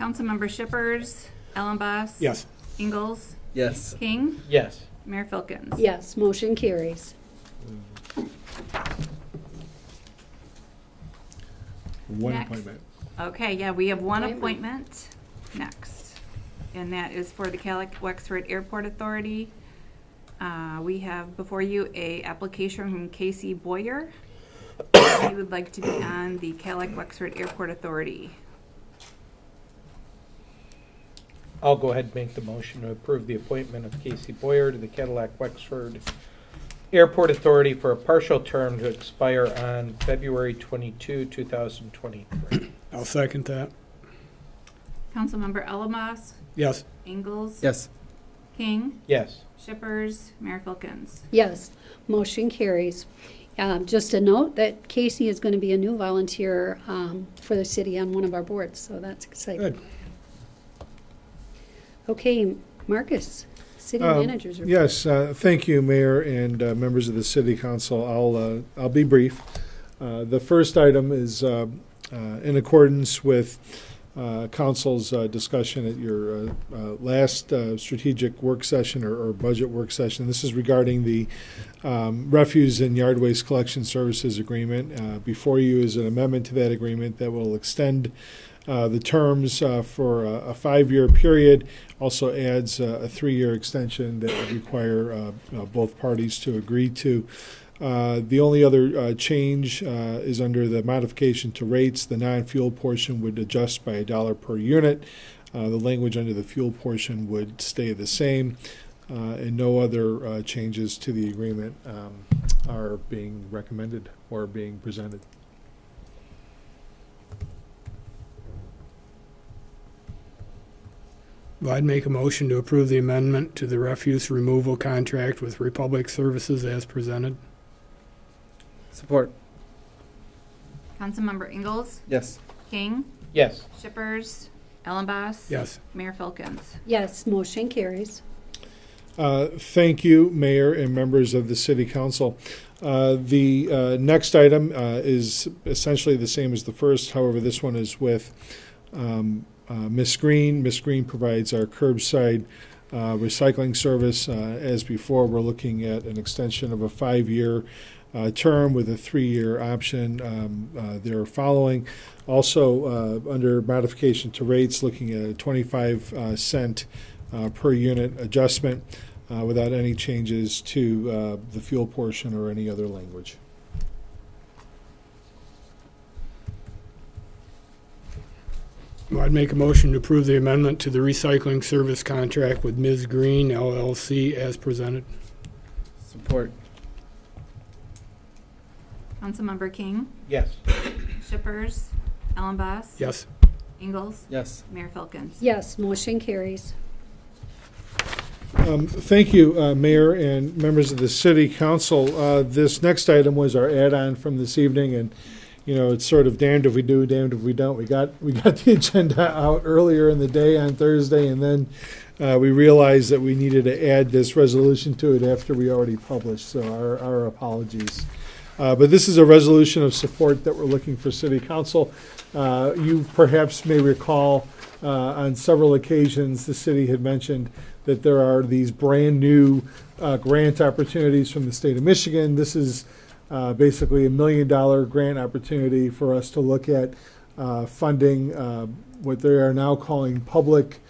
Councilmember Shippers? Ellenboss? Yes. Ingalls? Yes. King? Yes. Mayor Filkins? Yes, motion carries. One Next. appointment. Okay, yeah, we have one Appointment. appointment next, and that is for the Cadillac Wexford Airport Authority. We have before you a application from Casey Boyer. He would like to be on the Cadillac Wexford Airport Authority. I'll go ahead and make the motion to approve the appointment of Casey Boyer to the Cadillac Wexford Airport Authority for a partial term to expire on February 22, 2023. I'll second that. Councilmember Ellenboss? Yes. Ingalls? Yes. King? Yes. Shippers? Mayor Filkins? Yes, motion carries. Just a note that Casey is going to be a new volunteer for the city on one of our boards, so that's exciting. Good. Okay, Marcus, city managers report. Yes, thank you, Mayor and members of the City Council. I'll be brief. The first item is in accordance with Council's discussion at your last strategic work session or budget work session. This is regarding the refuse and yard waste collection services agreement. Before you is an amendment to that agreement that will extend the terms for a 5-year period. Also adds a 3-year extension that would require both parties to agree to. The only other change is under the modification to rates. The non-fuel portion would adjust by $1 per unit. The language under the fuel portion would stay the same, and no other changes to the agreement are being recommended or being presented. Well, I'd make a motion to approve the amendment to the refuse removal contract with Republic Services as presented. Support. Councilmember Ingalls? Yes. King? Yes. Shippers? Ellenboss? Yes. Mayor Filkins? Yes, motion carries. Thank you, Mayor and members of the City Council. The next item is essentially the same as the first. However, this one is with Miss Green. Miss Green provides our curbside recycling service. As before, we're looking at an extension of a 5-year term with a 3-year option there following. Also, under modification to rates, looking at a 25 cent per unit adjustment without any changes to the fuel portion or any other language. Well, I'd make a motion to approve the amendment to the recycling service contract with Ms. Green LLC as presented. Support. Councilmember King, Yes. Shippers, Ellenboss. Yes. Ingalls. Yes. Mayor Filkins. Yes, motion carries. Thank you, Mayor and members of the City Council. This next item was our add-on from this evening, and it's sort of damned if we do, damned if we don't. We got the agenda out earlier in the day on Thursday, and then we realized that we needed to add this resolution to it after we already published. So our apologies. But this is a resolution of support that we're looking for City Council. You perhaps may recall on several occasions the city had mentioned that there are these brand new grant opportunities from the state of Michigan. This is basically $1 million grant opportunity for us to look at funding what they are now calling public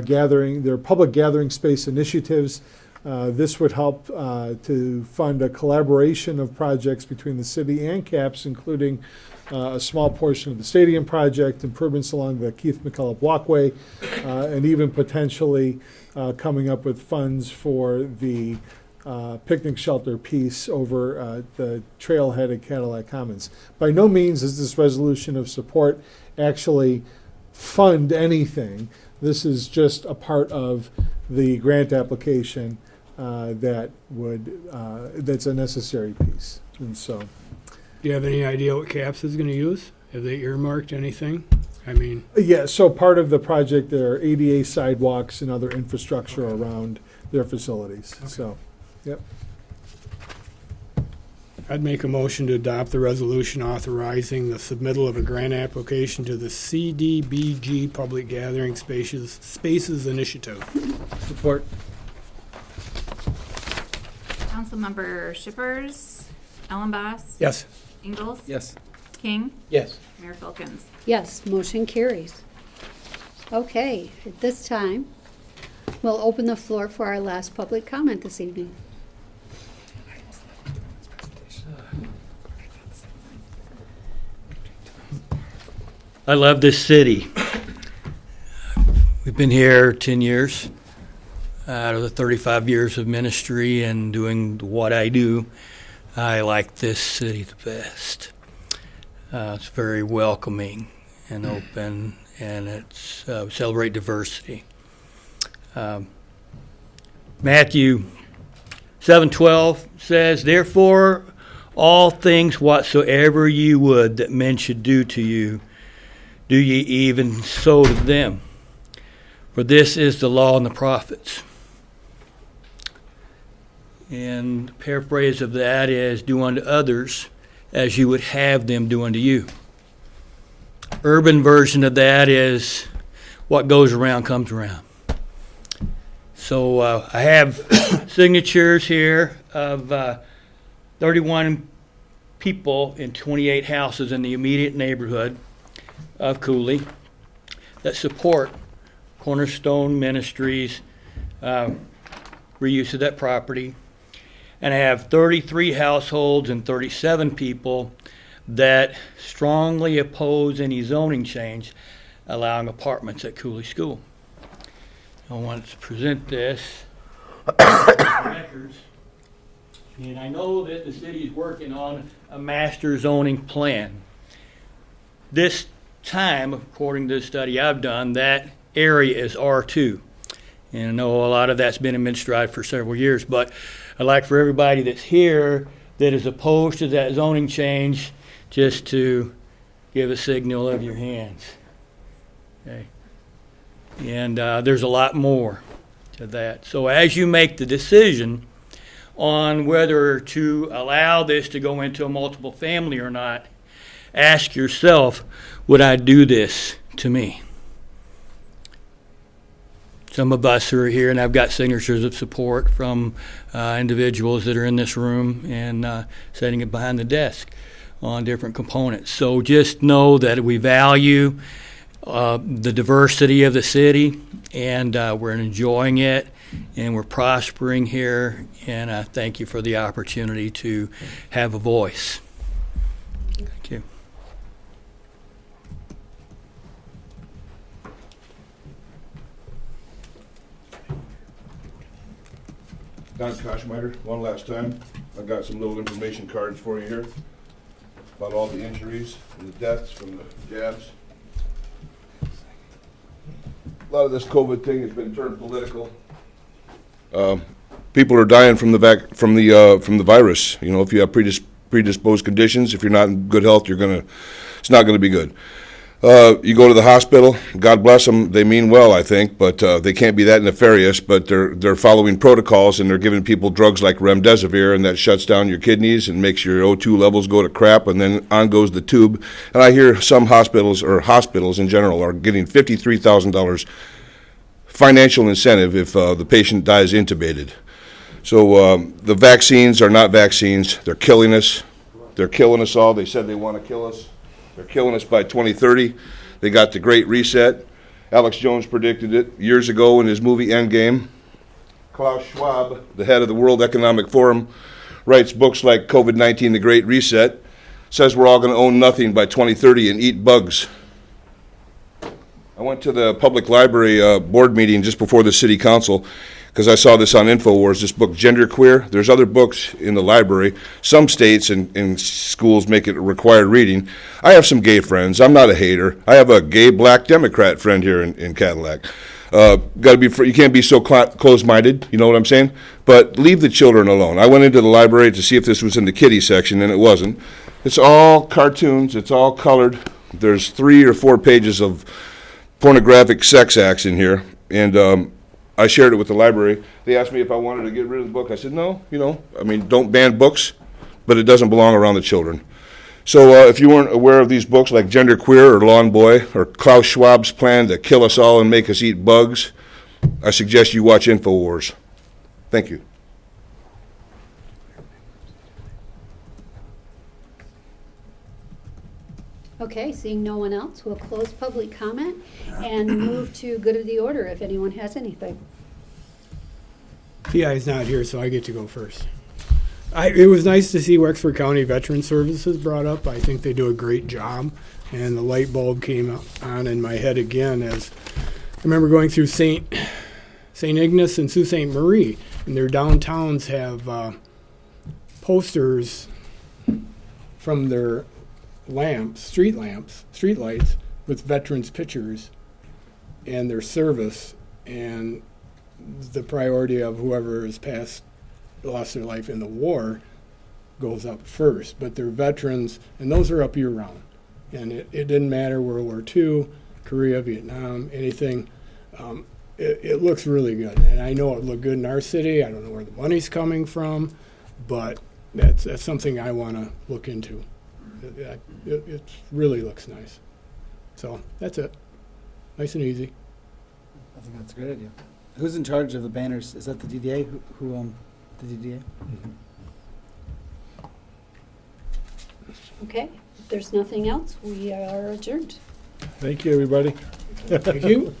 gathering space initiatives. This would help to fund a collaboration of projects between the city and CAPS, including a small portion of the stadium project, improvements along the Keith McCullough walkway, and even potentially coming up with funds for the picnic shelter piece over the trailhead at Cadillac Commons. By no means is this resolution of support actually fund anything. This is just a part of the grant application that's a necessary piece. And so, Do you have any idea what CAPS is going to use? Have they earmarked anything? I mean, yeah, so part of the project, there are ADA sidewalks and other infrastructure around their facilities. Okay. So, yep. I'd make a motion to adopt the resolution authorizing the submittal of a grant application to the CDBG Public Gathering Spaces Initiative. Support. Councilmember Shippers, Ellenboss. Yes. Ingalls. Yes. King. Yes. Mayor Filkins. Yes, motion carries. Okay, at this time, we'll open the floor for our last public comment this evening. I love this city. We've been here 10 years out of the 35 years of ministry and doing what I do. I like this city the best. It's very welcoming and open, and it's celebrate diversity. Matthew 7:12 says, "Therefore, all things whatsoever you would that men should do to you, do ye even so to them. For this is the law and the prophets." And paraphrase of that is, "Do unto others as you would have them do unto you." Urban version of that is, "What goes around comes around." So I have signatures here of 31 people in 28 houses in the immediate neighborhood of Cooley that support Cornerstone Ministries' reuse of that property. And I have 33 households and 37 people that strongly oppose any zoning change allowing apartments at Cooley School. I want to present this records. And I know that the city is working on a master zoning plan. This time, according to the study I've done, that area is R2. And I know a lot of that's been in mid-stride for several years, but I'd like for everybody that's here that is opposed to that zoning change just to give a signal of your hands. Okay. And there's a lot more to that. So as you make the decision on whether to allow this to go into a multiple family or not, ask yourself, would I do this to me? Some of us who are here, and I've got signatures of support from individuals that are in this room and setting it behind the desk on different components. So just know that we value the diversity of the city, and we're enjoying it, and we're prospering here, and I thank you for the opportunity to have a voice. Thank you. Don Koschmider, one last time. I've got some little information cards for you here. about all the injuries and the deaths from the jabs. A lot of this COVID thing has been turned political. People are dying from the virus. You know, if you have predisposed conditions, if you're not in good health, it's not gonna be good. You go to the hospital, God bless them, they mean well, I think, but they can't be that nefarious, but they're following protocols and they're giving people drugs like remdesivir, and that shuts down your kidneys and makes your O2 levels go to crap, and then on goes the tube. And I hear some hospitals in general are getting $53,000 financial incentive if the patient dies intubated. So the vaccines are not vaccines, they're killing us. They're killing us all. They said they want to kill us. They're killing us by 2030. They got the Great Reset. Alex Jones predicted it years ago in his movie Endgame. Klaus Schwab, the head of the World Economic Forum, writes books like COVID-19, The Great Reset, says we're all going to own nothing by 2030 and eat bugs. I went to the public library board meeting just before the city council because I saw this on InfoWars, this book, Genderqueer. There's other books in the library. Some states and schools make it required reading. I have some gay friends. I'm not a hater. I have a gay black Democrat friend here in Cadillac. You can't be so close-minded, you know what I'm saying? But leave the children alone. I went into the library to see if this was in the kiddie section, and it wasn't. It's all cartoons. It's all colored. There's 3 or 4 pages of pornographic sex acts in here, and I shared it with the library. They asked me if I wanted to get rid of the book. I said, no, don't ban books, but it doesn't belong around the children. So if you weren't aware of these books like Genderqueer or Lawn Boy or Klaus Schwab's plan to kill us all and make us eat bugs, I suggest you watch InfoWars. Thank you. Okay, seeing no one else, we'll close public comment and move to good of the order if anyone has anything. PI is not here, so I get to go first. It was nice to see Wexford County Veteran Services brought up. I think they do a great job, and the light bulb came on in my head again as I remember going through St. Ignace and Sault Ste. Marie, and their downtowns have posters from their street lights with veterans' pictures and their service and the priority of whoever has lost their life in the war goes up first. But they're veterans, and those are up year-round. And it didn't matter World War II, Korea, Vietnam, anything. It looks really good. And I know it looked good in our city. I don't know where the money's coming from, but that's something I want to look into. It really looks nice. So that's it. Nice and easy. I think that's a great idea. Who's in charge of the banners? Is that the DDA? Who the DDA? Okay, if there's nothing else, we are adjourned. Thank you, everybody. Thank you.